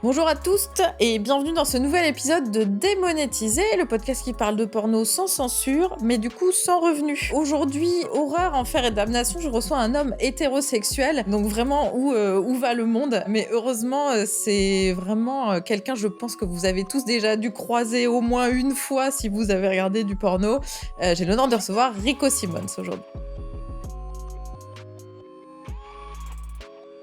Bonjour à tous et bienvenue dans ce nouvel épisode de Démonétisé, le podcast qui parle de porno sans censure, mais du coup sans revenu. Aujourd'hui, horreur, enfer et damnation, je reçois un homme hétérosexuel, donc vraiment où va le monde. Mais heureusement, c'est vraiment quelqu'un, je pense que vous avez tous déjà dû croiser au moins une fois si vous avez regardé du porno. J'ai l'honneur de recevoir Rico Simmons aujourd'hui.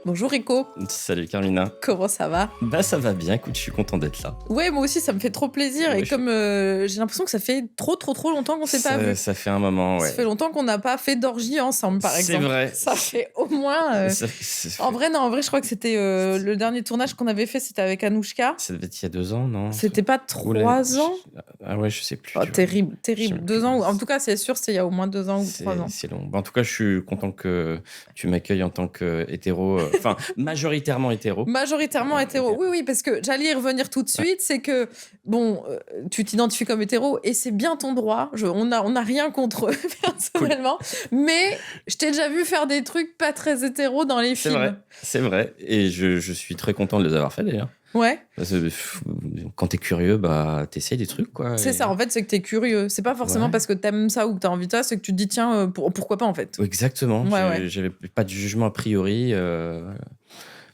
Bonjour Rico. Salut Carmina. Comment ça va ? Bah ça va bien, écoute, je suis content d'être là. Ouais, moi aussi, ça me fait trop plaisir. Ouais, et comme j'ai l'impression que ça fait trop longtemps qu'on s'est pas vu. Ça fait un moment, ouais. Ça fait longtemps qu'on n'a pas fait d'orgie ensemble, par exemple. C'est vrai. Ça fait au moins... En vrai, je crois que c'était le dernier tournage qu'on avait fait, c'était avec Anouchka. Ça devait être il y a 2 ans, non ? C'était pas 3 ans ? Ah ouais, je sais plus. Oh, terrible. 2 ans. En tout cas, c'est sûr, c'est il y a au moins 2 ans ou 3 ans. C'est long. En tout cas, je suis content que tu m'accueilles en tant que hétéro. Enfin, majoritairement hétéro. Majoritairement hétéro. Oui, parce que j'allais y revenir tout de suite. C'est que, bon, tu t'identifies comme hétéro et c'est bien ton droit. On a rien contre eux, personnellement. Cool. Mais je t'ai déjà vu faire des trucs pas très hétéros dans les films. C'est vrai. Et je suis très content de les avoir fait, d'ailleurs. Ouais. Parce que, quand t'es curieux, bah t'essayes des trucs, quoi. C'est ça, en fait, c'est que t'es curieux. C'est pas forcément parce que t'aimes ça ou que t'as envie de ça, c'est que tu te dis, tiens, pourquoi pas, en fait. Exactement. J'avais pas de jugement a priori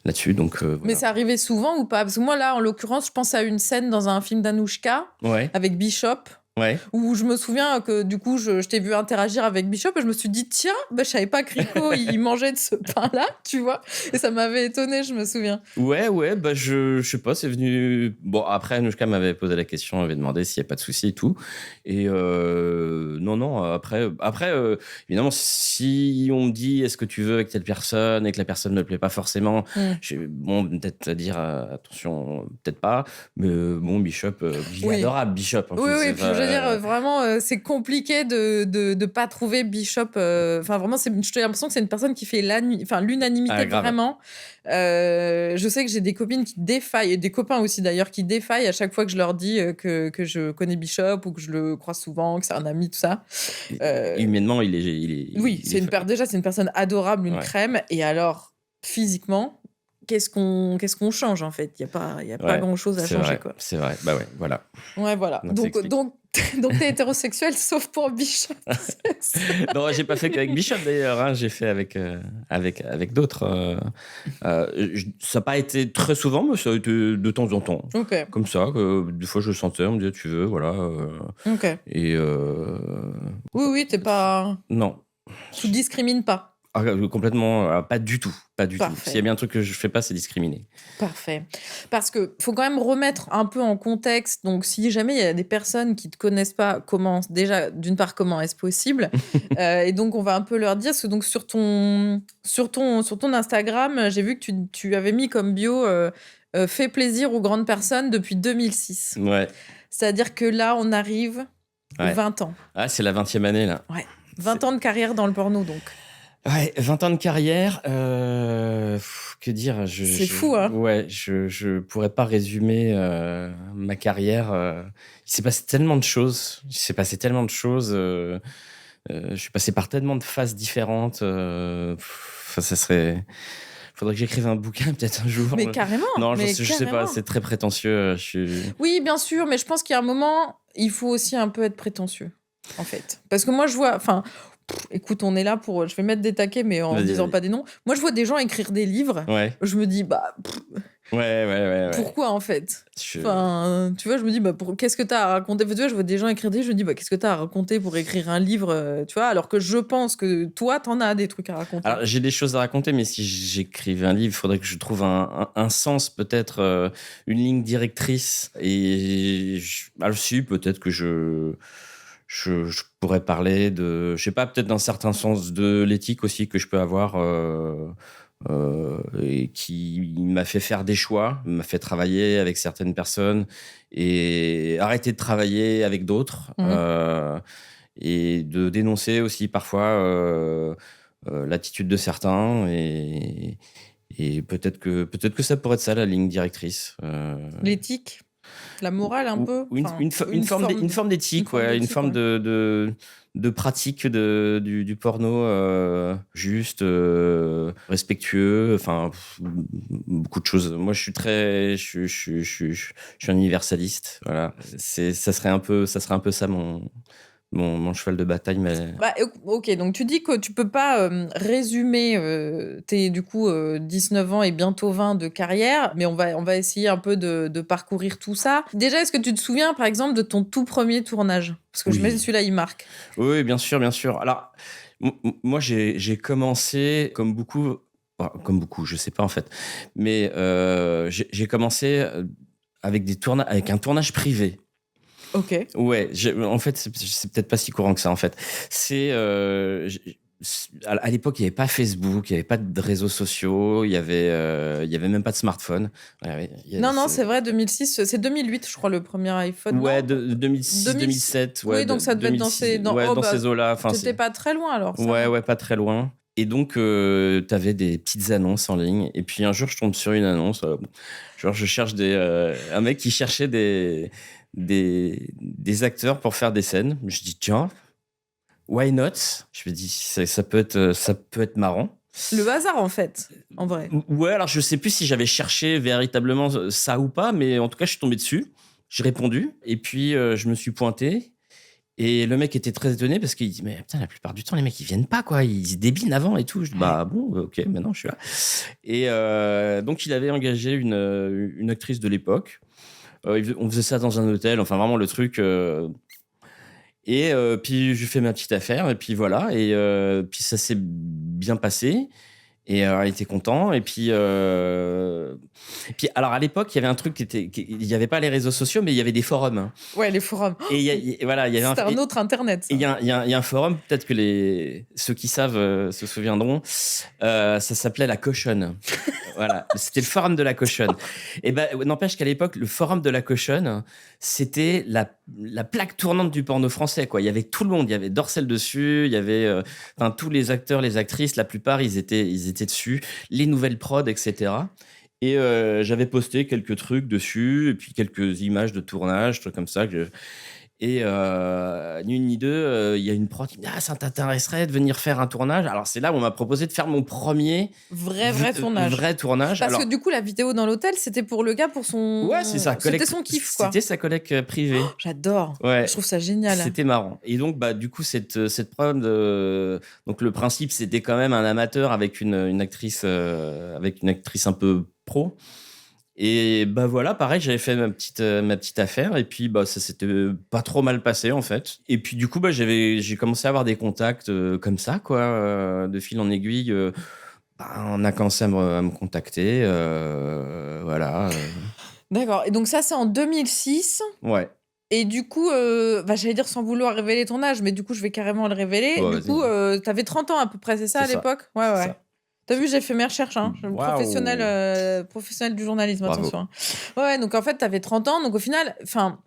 là-dessus, donc voilà. Mais c'est arrivé souvent ou pas ? Parce que moi, là, en l'occurrence, je pense à une scène dans un film d'Anouchka avec Bishop. Ouais. Où je me souviens que du coup, je t'ai vu interagir avec Bishop et je me suis dit, tiens, je savais pas que Rico, il mangeait de ce pain-là, tu vois. Et ça m'avait étonné, je me souviens. Ouais, je sais pas, c'est venu... Bon, après, Anouchka m'avait posé la question, avait demandé s'il y avait pas de souci et tout. Et non, après évidemment, si on me dit, est-ce que tu veux avec telle personne et que la personne me plaît pas forcément, bon, peut-être à dire, attention, peut-être pas. Mais bon, Bishop, il est adorable, Bishop. Oui, puis je veux dire, vraiment, c'est compliqué de pas trouver Bishop. Enfin, vraiment, j'ai l'impression que c'est une personne qui fait l'unanimité, vraiment. Je sais que j'ai des copines qui défaillent, et des copains aussi d'ailleurs, qui défaillent à chaque fois que je leur dis que je connais Bishop ou que je le croise souvent, que c'est un ami, tout ça. Humainement, il est oui, déjà, c'est une personne adorable, une crème. Et alors, physiquement, qu'est-ce qu'on change, en fait ? Il n'y a pas grand-chose à changer, quoi. C'est vrai, bah ouais, voilà. Ouais, voilà. Donc t'es hétérosexuel, sauf pour Bishop. Non, j'ai pas fait qu'avec Bishop, d'ailleurs. Hein. J'ai fait avec d'autres. Ça n'a pas été très souvent, mais ça a été de temps en temps. Okay. Comme ça, des fois, je sentais, on me disait, tu veux, voilà. Ok. Et oui, t'es pas... Non. Tu discrimines pas. Ah, complètement, pas du tout. Parfait. S'il y a bien un truc que je fais pas, c'est discriminer. Parfait. Parce que faut quand même remettre un peu en contexte. Donc, si jamais il y a des personnes qui te connaissent pas, déjà, d'une part, comment est-ce possible et donc, on va un peu leur dire. Parce que donc, sur ton Instagram, j'ai vu que tu avais mis comme bio fait plaisir aux grandes personnes depuis 2006. Ouais. C'est-à-dire que là, on arrive 20 ans. Ah, c'est la 20e année, là. Ouais. 20 ans de carrière dans le porno, donc. Ouais, 20 ans de carrière, que dire ? C'est fou, hein ? Ouais, je pourrais pas résumer ma carrière. Il s'est passé tellement de choses. Je suis passé par tellement de phases différentes. Ça serait... Faudrait que j'écrive un bouquin peut-être un jour. Mais carrément. Non, je sais pas, c'est très prétentieux. Oui, bien sûr, mais je pense qu'il y a un moment, il faut aussi un peu être prétentieux, en fait. Parce que moi, je vois... écoute, on est là pour... Je vais mettre des taquets, mais en disant pas des noms. Moi, je vois des gens écrire des livres. Ouais. Je me dis, Ouais. Pourquoi, en fait ? Enfin, tu vois, je me dis, qu'est-ce que t'as à raconter ? Tu vois, je vois des gens écrire des livres, je me dis, qu'est-ce que t'as à raconter pour écrire un livre, tu vois ? Alors que je pense que toi, t'en as des trucs à raconter. Alors, j'ai des choses à raconter, mais si j'écrivais un livre, il faudrait que je trouve un sens, peut-être une ligne directrice. Et si, peut-être que je pourrais parler de, je sais pas, peut-être d'un certain sens de l'éthique aussi que je peux avoir et qui m'a fait faire des choix, m'a fait travailler avec certaines personnes et arrêter de travailler avec d'autres et de dénoncer aussi parfois l'attitude de certains et peut-être que ça pourrait être ça la ligne directrice. L'éthique ? La morale, un peu. Ou Enfin, une forme d'éthique, ouais, une forme de pratique du porno juste, respectueux, enfin, beaucoup de choses. Moi, je suis très, je suis un universaliste, voilà. Ça serait un peu ça mon cheval de bataille, mais Bah, ok, donc tu dis que tu peux pas résumer tes du coup 19 ans et bientôt 20 de carrière, mais on va essayer un peu de parcourir tout ça. Déjà, est-ce que tu te souviens par exemple de ton tout premier tournage? Parce que je mets oui. celui-là, il marque. Oui, bien sûr, bien sûr. Alors, moi, j'ai commencé comme beaucoup, je sais pas en fait, mais j'ai commencé avec un tournage privé. Ok. Ouais, en fait, c'est peut-être pas si courant que ça en fait. C'est à l'époque, il n'y avait pas Facebook, il n'y avait pas de réseaux sociaux, il y avait même pas de smartphone. Ouais, Non, non, c'est vrai, 2006, c'est 2008, je crois, le premier iPhone. ouais, Non, de 2006, 2006. 2007, ouais, Oui, donc ça devait être dans 2006, ces... ouais, Oh, dans bah, ces eaux-là. Enfin, t'étais pas très loin alors, ça ouais, va. ouais, pas très loin. Et donc, t'avais des petites annonces en ligne. Et puis un jour, je tombe sur une annonce. Genre, je cherche un mec qui cherchait des acteurs pour faire des scènes. Je dis, tiens, why not? Je me dis, ça peut être marrant. Le hasard, en fait, en vrai. Ouais, alors je sais plus si j'avais cherché véritablement ça ou pas, mais en tout cas, je suis tombé dessus. J'ai répondu. Et puis, je me suis pointé. Et le mec était très étonné parce qu'il dit, mais putain, la plupart du temps, les mecs, ils viennent pas, quoi. Ils se débinent avant et tout. Je dis, bah bon, ok, maintenant je suis là. Et donc, il avait engagé une actrice de l'époque. On faisait ça dans un hôtel, enfin, vraiment le truc. Et puis, je fais ma petite affaire, et puis voilà. Et puis, ça s'est bien passé. Et elle était content. Et puis, alors à l'époque, il y avait un truc il n'y avait pas les réseaux sociaux, mais il y avait des forums. Ouais, les forums. Et voilà, il y avait C'était un autre Internet, ça. et il y a un forum, peut-être que ceux qui savent se souviendront, ça s'appelait la cochonne. Voilà, c'était le forum de la cochonne. Et ben, n'empêche qu'à l'époque, le forum de la cochonne, c'était la plaque tournante du porno français, quoi. Il y avait tout le monde, il y avait Dorcel dessus, il y avait, enfin, tous les acteurs, les actrices, la plupart, ils étaient dessus, les nouvelles prods, etc. Et j'avais posté quelques trucs dessus, et puis quelques images de tournage, trucs comme ça. Et ni une ni deux, il y a une prod qui me dit, ah, ça t'intéresserait de venir faire un tournage. Alors c'est là où on m'a proposé de faire mon premier Vrai tournage. vrai tournage. Parce Alors, que du coup, la vidéo dans l'hôtel, c'était pour le gars, pour son... ouais, c'est ça. C'était son kiff, quoi. C'était sa collègue privée. J'adore. Ouais. Je trouve ça génial. C'était marrant. Et donc, bah, du coup, cette prod, donc le principe, c'était quand même un amateur avec une actrice un peu pro. Et bah voilà, pareil, j'avais fait ma petite affaire, et puis bah ça s'était pas trop mal passé en fait. Et puis du coup, bah j'ai commencé à avoir des contacts comme ça, quoi, de fil en aiguille. Bah, on a commencé à me contacter, voilà. D'accord. Et donc ça, c'est en 2006. Ouais. Et du coup, bah, j'allais dire sans vouloir révéler ton âge, mais du coup, je vais carrément le révéler. Ouais, Du coup, t'avais 30 ans à peu près, c'est ça à C'est ça. l'époque? Ouais, C'est ouais. ça. T'as vu, j'ai fait mes recherches, hein. Je suis Waouh. professionnel du journalisme, Bravo. attention. Hein. Ouais, donc en fait, t'avais 30 ans. Donc au final, enfin,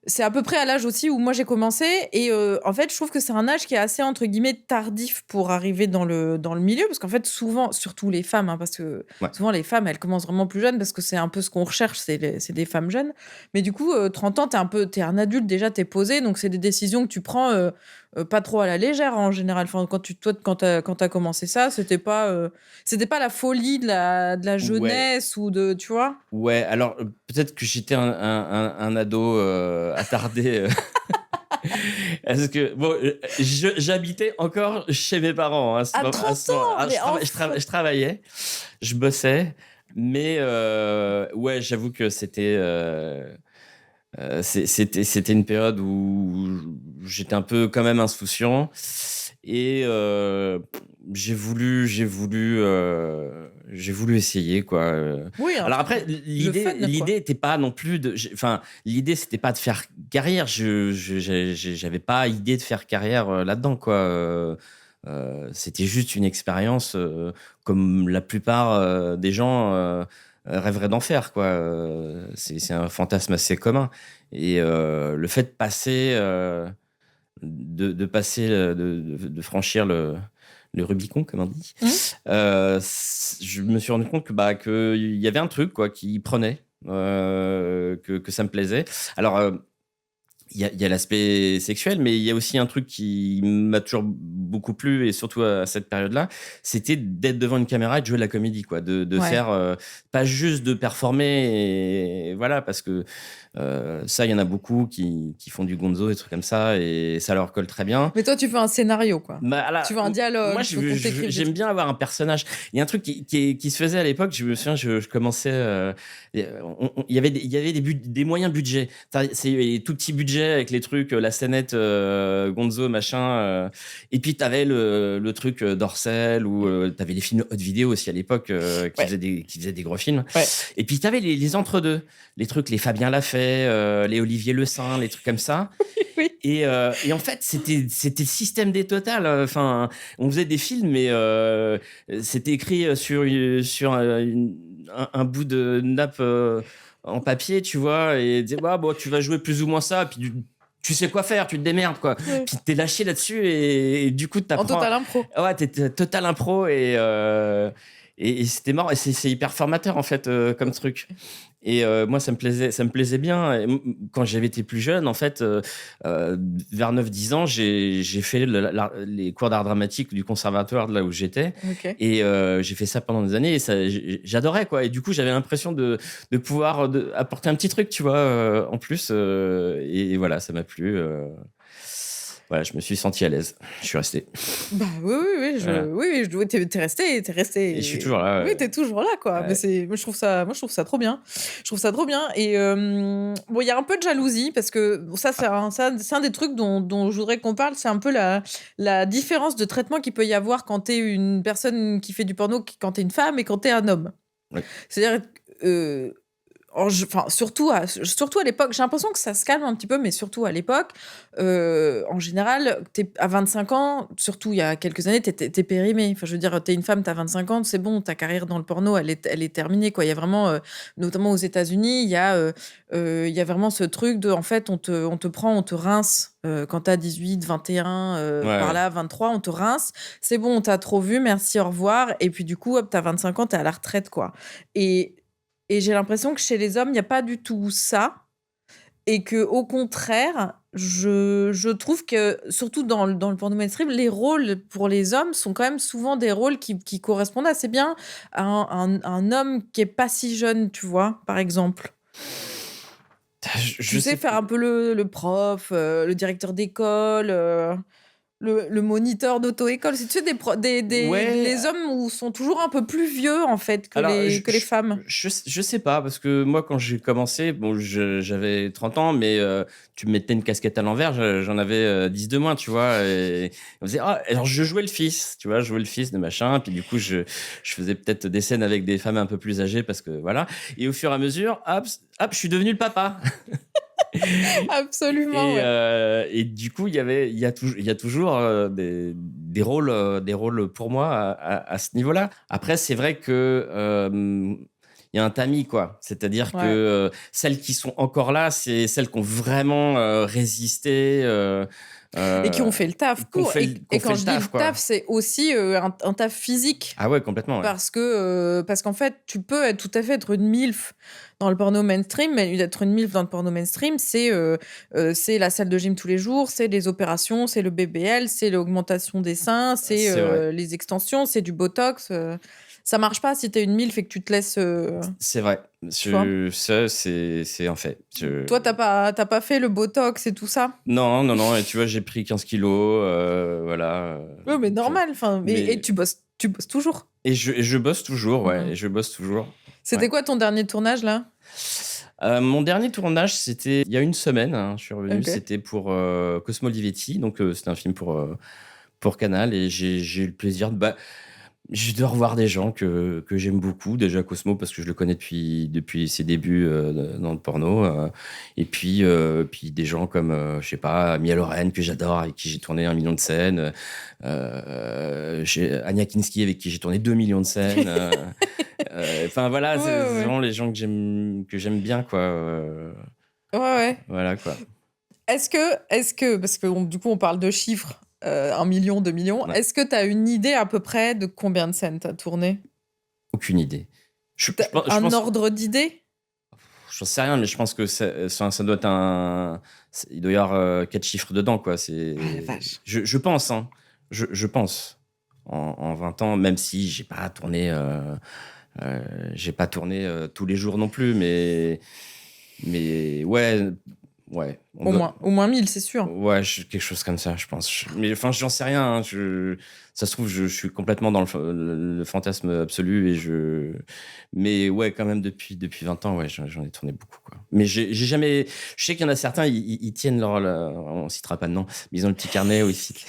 c'est à peu près à l'âge aussi où moi j'ai commencé. Et en fait, je trouve que c'est un âge qui est assez, entre guillemets, tardif pour arriver dans le milieu. Parce qu'en fait, souvent, surtout les femmes, hein, parce que Ouais. souvent les femmes, elles commencent vraiment plus jeunes parce que c'est un peu ce qu'on recherche, c'est des femmes jeunes. Mais du coup, 30 ans, t'es un adulte déjà, t'es posé. Donc c'est des décisions que tu prends pas trop à la légère en général. Enfin, quand t'as commencé ça, c'était pas la folie de la jeunesse ou de, tu vois. Ouais, alors peut-être que j'étais un ado attardé. Parce que bon, j'habitais encore chez mes parents hein, À 30 ans, mais je travaillais, je bossais, mais ouais, j'avoue que c'était une période où j'étais un peu quand même insouciant, et j'ai voulu essayer, quoi. Oui, Alors après, fun, quoi. l'idée était pas non plus enfin, l'idée c'était pas de faire carrière. J'avais pas idée de faire carrière là-dedans, quoi. C'était juste une expérience comme la plupart des gens rêveraient d'en faire, quoi. C'est un fantasme assez commun. Et le fait de passer, de franchir le Rubicon, comme on dit, je me suis rendu compte que il y avait un truc, quoi, qui prenait. que ça me plaisait. Alors, il y a l'aspect sexuel, mais il y a aussi un truc qui m'a toujours beaucoup plu, et surtout à cette période-là, c'était d'être devant une caméra et de jouer de la comédie, quoi, de Ouais. faire pas juste de performer, et voilà, parce que ça, il y en a beaucoup qui font du gonzo, des trucs comme ça, et ça leur colle très bien. Mais toi, tu veux un scénario, quoi. Bah, là, Tu veux un dialogue, moi, tu veux qu'on t'écrive des j'aime trucs. bien avoir un personnage. Il y a un truc qui se faisait à l'époque. Je me souviens, je commençais. Il y avait des moyens budget. C'est les tout petits budgets avec les trucs, la scénette, Gonzo, machin. Et puis, t'avais le truc d'Orcel, ou t'avais les films haute vidéo aussi à l'époque, Ouais. qui faisaient des gros films. Ouais. Et puis, t'avais les entre-deux. Les trucs, les Fabien Lafay, les Olivier Le Saint, les trucs comme ça. Oui. Et en fait, c'était système D total. Enfin, on faisait des films, mais c'était écrit sur un bout de nappe en papier, tu vois, et disait, bah, bon, tu vas jouer plus ou moins ça, puis tu sais quoi faire, tu te démerdes, quoi. Ouais. Puis t'es lâché là-dessus, et du coup, En t'apprends. total impro. Ouais, t'es total impro, et c'était marrant, et c'est hyper formateur, en fait, comme truc. Et moi, ça me plaisait bien. Et quand j'avais été plus jeune, en fait, vers 9-10 ans, j'ai fait les cours d'art dramatique du conservatoire de là où j'étais. Ok. Et j'ai fait ça pendant des années, et j'adorais, quoi. Et du coup, j'avais l'impression de pouvoir apporter un petit truc, tu vois, en plus. Et voilà, ça m'a plu. Voilà, je me suis senti à l'aise. Je suis resté. Bah oui, Voilà. t'es resté. Et je suis toujours là. Oui, t'es toujours là, quoi. Ouais. Mais moi, je trouve ça trop bien. Je trouve ça trop bien. Et bon, il y a un peu de jalousie parce que bon, ça, c'est un des trucs dont je voudrais qu'on parle. C'est un peu la différence de traitement qu'il peut y avoir quand t'es une personne qui fait du porno, quand t'es une femme et quand t'es un homme. Ouais. C'est-à-dire, surtout à l'époque, j'ai l'impression que ça se calme un petit peu, mais surtout à l'époque, en général, à 25 ans, surtout il y a quelques années, t'es périmée. Enfin, je veux dire, t'es une femme, t'as 25 ans, c'est bon, ta carrière dans le porno, elle est terminée, quoi. Il y a vraiment, notamment aux États-Unis, il y a vraiment ce truc de, en fait, on te prend, on te rince quand t'as 18, 21, par Ouais. là, 23, on te rince. C'est bon, on t'a trop vu, merci, au revoir. Et puis, du coup, hop, t'as 25 ans, t'es à la retraite, quoi. Et j'ai l'impression que chez les hommes, il n'y a pas du tout ça. Et que au contraire, je trouve que, surtout dans le porno mainstream, les rôles pour les hommes sont quand même souvent des rôles qui correspondent assez bien à un homme qui est pas si jeune, tu vois, par exemple. Tu sais, faire un peu le prof, le directeur d'école, le moniteur d'auto-école. C'est, tu sais, Ouais. les hommes où sont toujours un peu plus vieux, en fait, que Alors, les femmes. je sais pas, parce que moi, quand j'ai commencé, bon, j'avais 30 ans, mais tu me mettais une casquette à l'envers, j'en avais 10 de moins, tu vois. Et on faisait, alors je jouais le fils, tu vois, je jouais le fils de machin, puis du coup, je faisais peut-être des scènes avec des femmes un peu plus âgées, parce que voilà. Et au fur et à mesure, hop, je suis devenu le papa. Absolument, ouais. Et du coup, il y a toujours des rôles pour moi à ce niveau-là. Après, c'est vrai que il y a un tamis, quoi. C'est-à-dire Ouais. que celles qui sont encore là, c'est celles qui ont vraiment résisté. Et qui ont fait le taf pour. Et quand je dis le quoi. taf, c'est aussi un taf physique. Ah ouais, complètement. Ouais. Parce qu'en fait, tu peux tout à fait être une MILF dans le porno mainstream, mais être une MILF dans le porno mainstream, c'est la salle de gym tous les jours, c'est les opérations, c'est le BBL, c'est l'augmentation des seins, c'est vrai. les extensions, c'est du botox. Ça marche pas si t'es une MILF et que tu te laisses. C'est vrai. Ça, c'est un fait. Toi, t'as pas fait le botox et tout ça? Non. Et tu vois, j'ai pris 15 kilos. Voilà. Oui, mais normal. Enfin, mais- et tu bosses toujours. Et je bosse toujours, ouais. Mhm. Et je bosse toujours. C'était Ouais. quoi ton dernier tournage, là? Mon dernier tournage, c'était il y a une semaine. Hein, je suis revenu. Ok. C'était pour Cosmo Olivetti. Donc, c'était un film pour Canal. Et j'ai eu le plaisir de revoir des gens que j'aime beaucoup. Déjà Cosmo, parce que je le connais depuis ses débuts dans le porno. Et puis des gens comme, je sais pas, Mia Loren, que j'adore, avec qui j'ai tourné 1 million de scènes. J'ai Anya Kinski, avec qui j'ai tourné 2 millions de scènes. Enfin, voilà, Ouais, c'est ouais. vraiment les gens que j'aime bien, quoi. Ouais. Voilà, quoi. Est-ce que, parce que du coup, on parle de chiffres, 1 million, 2 millions, Ouais. est-ce que tu as une idée à peu près de combien de scènes tu as tourné? Aucune idée. Je Un pense ordre d'idée? j'en sais rien, mais je pense que ça doit être il doit y avoir 4 chiffres dedans, quoi. Ah la vache. Je pense, hein. Je pense. En 20 ans, même si j'ai pas tourné tous les jours non plus, mais ouais, ouais. Au moins 1000, c'est sûr. Ouais, quelque chose comme ça, je pense. Mais enfin, j'en sais rien, hein. Ça se trouve, je suis complètement dans le fantasme absolu mais ouais, quand même, depuis 20 ans, ouais, j'en ai tourné beaucoup, quoi. Mais j'ai jamais. Je sais qu'il y en a certains, ils tiennent on citera pas de nom, mais ils ont le petit carnet où ils citent.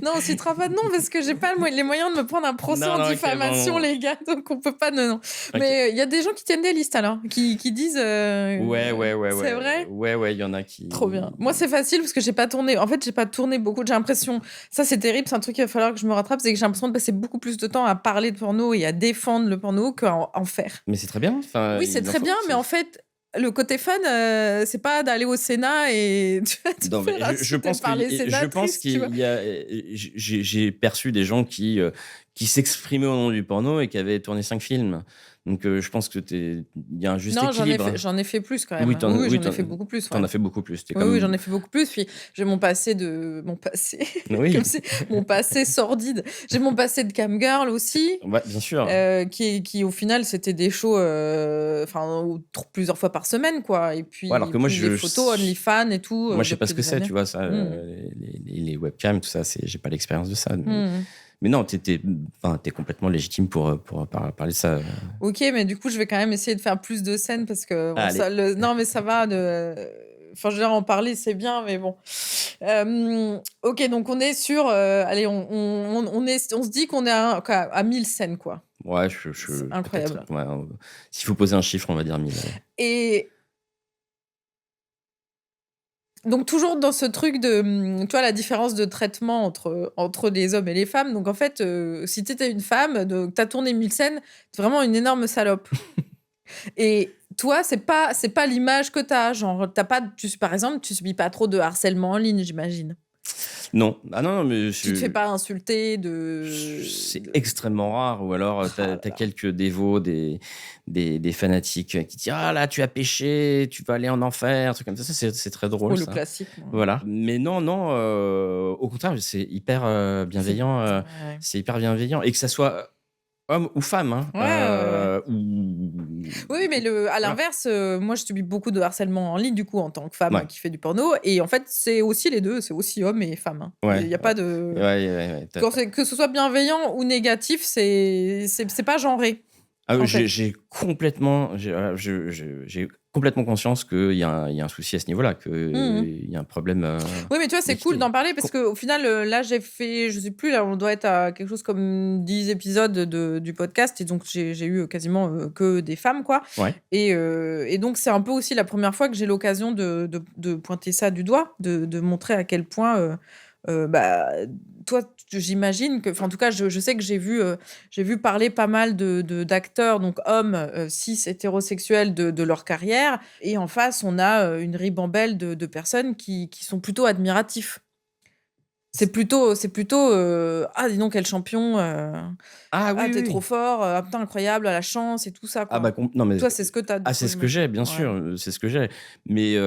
Non, on citera pas de nom parce que j'ai pas les moyens de me prendre un procès en Non, ok, diffamation, bon. les gars, donc on peut pas. Non. Ok. Mais il y a des gens qui tiennent des listes alors, qui disent. Ouais. C'est vrai? Ouais, il y en a qui. Trop bien. Moi, c'est facile parce que j'ai pas tourné. En fait, j'ai pas tourné beaucoup. J'ai l'impression. Ça, c'est terrible. C'est un truc qu'il va falloir que je me rattrape. C'est que j'ai l'impression de passer beaucoup plus de temps à parler de porno et à défendre le porno qu'à en faire. Mais c'est très bien. Enfin, Oui, c'est il en très faut, bien, mais en fait. Le côté fun, c'est pas d'aller au Sénat et tu vas te Non, mais faire je pense par les je pense sénatrices, tu vois. qu'il y a. J'ai perçu des gens qui s'exprimaient au nom du porno et qui avaient tourné 5 films. Donc, je pense que il y a un juste Non, équilibre. j'en ai fait plus quand même. Oui, J'en ai fait beaucoup plus. T'en Ouais. as fait beaucoup plus. Oui, j'en ai fait beaucoup plus. Puis j'ai mon passé Oui, comme c'est mon passé sordide. J'ai mon passé de camgirl aussi, ouais, bien sûr. qui au final c'était des shows, plusieurs fois par semaine, quoi. Et puis, Ouais, alors que moi, puis les photos OnlyFans et tout. moi, je sais pas ce depuis que des c'est, années. tu vois, ça, Mmh. les webcams, tout ça, j'ai pas l'expérience de ça. Mmh. Mais non, t'es complètement légitime pour parler de ça. Ok, mais du coup, je vais quand même essayer de faire plus de scènes parce que bon, Allez. non, mais ça va. Enfin, je veux dire, en parler, c'est bien, mais bon. Ok, donc on est sur. Allez, on se dit qu'on est à 1000 scènes, quoi. Ouais, C'est incroyable. peut-être, ouais, s'il faut poser un chiffre, on va dire 1000. Ouais. Et donc, toujours dans ce truc de. Tu vois, la différence de traitement entre les hommes et les femmes. Donc, en fait, si t'étais une femme, t'as tourné 1000 scènes, t'es vraiment une énorme salope. Et toi, c'est pas l'image que t'as. Genre, par exemple, tu subis pas trop de harcèlement en ligne, j'imagine. Non, non, mais Tu te fais pas insulter c'est extrêmement rare. Ou alors, t'as quelques dévots, des fanatiques qui disent ah là, tu as péché, tu vas aller en enfer, un truc comme ça. C'est très drôle. Oh, ça. le classique. Moi. Voilà. Mais non, au contraire, c'est hyper bienveillant. Ouais. C'est hyper bienveillant. Et que ça soit homme ou femme. Hein, Ouais. ou... Oui, mais à l'inverse, moi, je subis beaucoup de harcèlement en ligne, du coup, en tant que femme Ouais. qui fait du porno. Et en fait, c'est aussi les deux. C'est aussi homme et femme. Hein. Ouais. Il n'y a pas de. Ouais. Que ce soit bienveillant ou négatif, c'est pas genré. Ah, j'ai complètement conscience qu'il y a un souci à ce niveau-là, qu'il y a un problème. Oui, mais tu vois, c'est cool d'en parler parce qu'au final, là, j'ai fait, je sais plus, là, on doit être à quelque chose comme 10 épisodes du podcast et donc j'ai eu quasiment que des femmes, quoi. Ouais. Et donc, c'est un peu aussi la première fois que j'ai l'occasion de pointer ça du doigt, de montrer à quel point. Toi, j'imagine que, en tout cas, je sais que j'ai vu parler pas mal d'acteurs, donc hommes cis hétérosexuels de leur carrière, et en face, on a une ribambelle de personnes qui sont plutôt admiratifs. C'est plutôt ah, dis donc, quel champion, Ah oui, t'es oui. trop fort, ah putain, incroyable, la chance et tout ça, quoi. Ah bah non, mais toi, c'est ce que t'as. c'est ce que j'ai, bien sûr, c'est ce que j'ai. Mais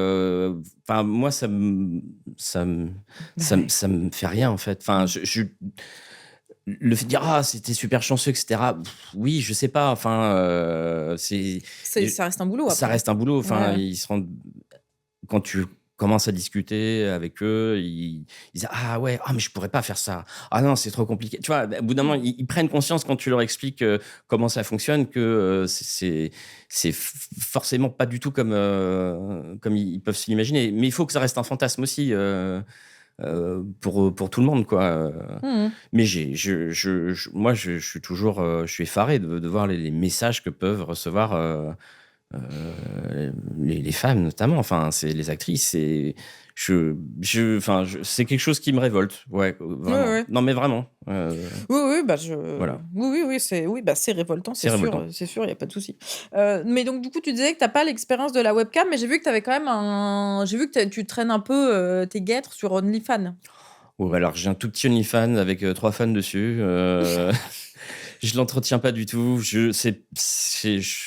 enfin, moi, ça me fait rien en fait. Enfin, le fait de dire ah c'était super chanceux, etc. Oui, je sais pas. Enfin, ça reste un boulot. Après. Ça reste un boulot. Enfin, Ouais. ils se rendent quand tu commences à discuter avec eux, ils disent ah ouais, mais je pourrais pas faire ça. Ah non, c'est trop compliqué. Tu vois, au bout d'un moment, ils prennent conscience quand tu leur expliques comment ça fonctionne que c'est forcément pas du tout comme ils peuvent se l'imaginer. Mais il faut que ça reste un fantasme aussi. Pour tout le monde, quoi. Mais moi, je suis toujours je suis effaré de voir les messages que peuvent recevoir les femmes, notamment. Enfin, c'est les actrices. C'est c'est quelque chose qui me révolte. Ouais, vraiment. Ouais. Non, mais vraiment. Oui, Voilà. Oui, c'est révoltant, c'est sûr, il n'y a pas de souci. Mais donc, du coup, tu disais que tu n'as pas l'expérience de la webcam, mais j'ai vu que tu avais quand même J'ai vu que tu traînes un peu tes guêtres sur OnlyFans. Ouais, alors, j'ai un tout petit OnlyFans avec 3 fans dessus. Je l'entretiens pas du tout. Je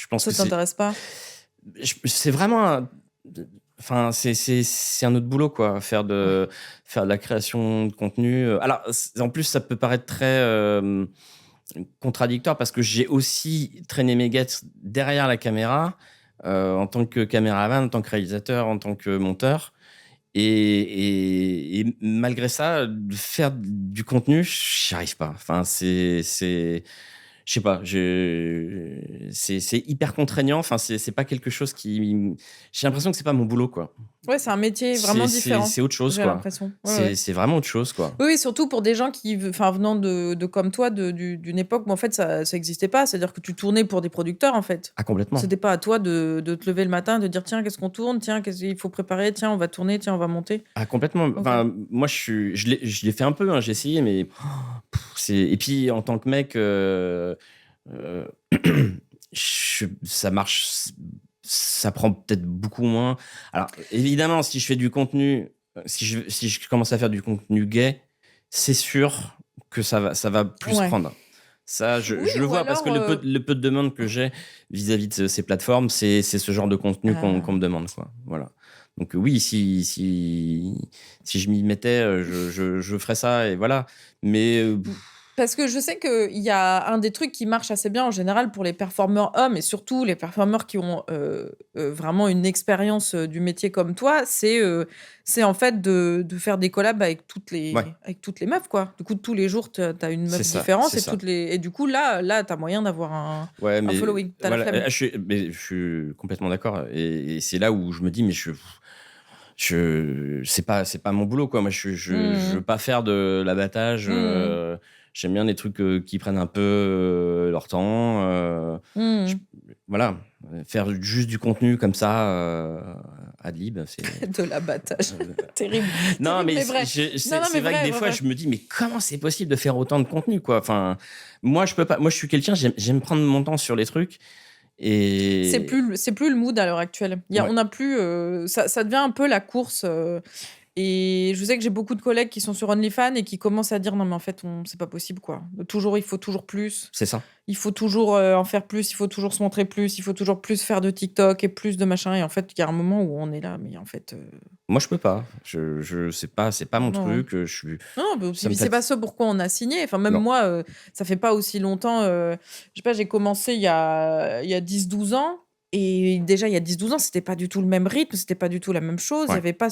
pense ça que t'intéresse pas? C'est vraiment enfin, c'est un autre boulot, quoi, faire de la création de contenu. Alors, en plus, ça peut paraître très contradictoire parce que j'ai aussi traîné mes guêtres derrière la caméra, en tant que caméraman, en tant que réalisateur, en tant que monteur. Et malgré ça, de faire du contenu, j'y arrive pas. Enfin, je sais pas, c'est hyper contraignant. Enfin, c'est pas quelque chose qui. J'ai l'impression que c'est pas mon boulot, quoi. Ouais, c'est un métier vraiment différent. C'est autre chose, J'ai quoi. l'impression. Ouais. C'est vraiment autre chose, quoi. Oui, surtout pour des gens qui, enfin, venant de comme toi, d'une époque où en fait ça existait pas. C'est-à-dire que tu tournais pour des producteurs en fait. Ah, complètement. C'était pas à toi de te lever le matin, de dire tiens, qu'est-ce qu'on tourne, tiens, qu'est-ce qu'il faut préparer, tiens, on va tourner, tiens, on va monter. Ah, complètement. Enfin, moi, je l'ai fait un peu, hein, j'ai essayé, mais et puis en tant que mec, euh, ça marche, ça prend peut-être beaucoup moins. Alors, évidemment, si je fais du contenu, si je commence à faire du contenu gay, c'est sûr que ça va plus Ouais. prendre. Ça, je Oui, le ou vois parce que alors, le peu de demandes que j'ai vis-à-vis de ces plateformes, c'est ce genre de contenu qu'on me demande, quoi. Voilà. Donc oui, si je m'y mettais, je ferais ça et voilà. Mais Parce que je sais qu'il y a un des trucs qui marche assez bien en général pour les performeurs hommes et surtout les performeurs qui ont vraiment une expérience du métier comme toi, c'est en fait de faire des collabs ouais, avec toutes les meufs, quoi. Du coup, tous les jours, tu as une c'est meuf ça, différente c'est ça. et du coup, là tu as moyen d'avoir Ouais, un mais following. Tu as la voilà, flemme. je suis complètement d'accord. Et c'est là où je me dis, mais c'est pas mon boulot, quoi. Moi, je veux Mmh. pas faire de l'abattage. Mmh. J'aime bien des trucs qui prennent un peu leur temps. Je- Mmh. voilà, faire juste du contenu comme ça, ad lib, c'est. De l'abattage. euh, Terrible. Non, Terrible, mais mais vrai. Non, non, c'est mais vrai que vrai, des vrai, fois, vrai. je me dis, mais comment c'est possible de faire autant de contenu, quoi. Enfin, moi, je peux pas. Moi, je suis quelqu'un, j'aime prendre mon temps sur les trucs. Et C'est plus le mood à l'heure actuelle. ouais, On a plus, ça devient un peu la course. Et je sais que j'ai beaucoup de collègues qui sont sur OnlyFans et qui commencent à dire non mais en fait c'est pas possible quoi. Toujours il faut toujours plus, c'est ça. il faut toujours en faire plus, il faut toujours se montrer plus, il faut toujours plus faire de TikTok et plus de machin. Et en fait il y a un moment où on est là mais en fait Moi, je peux pas. C'est pas mon non. truc. Non, mais Ça me puis c'est pas fatigue. ça pourquoi on a signé. Enfin, même Non. moi, ça fait pas aussi longtemps. Je sais pas, j'ai commencé il y a 10-12 ans. Et déjà, il y a 10-12 ans, c'était pas du tout le même rythme, c'était pas du tout la même chose. Il y Ouais. avait pas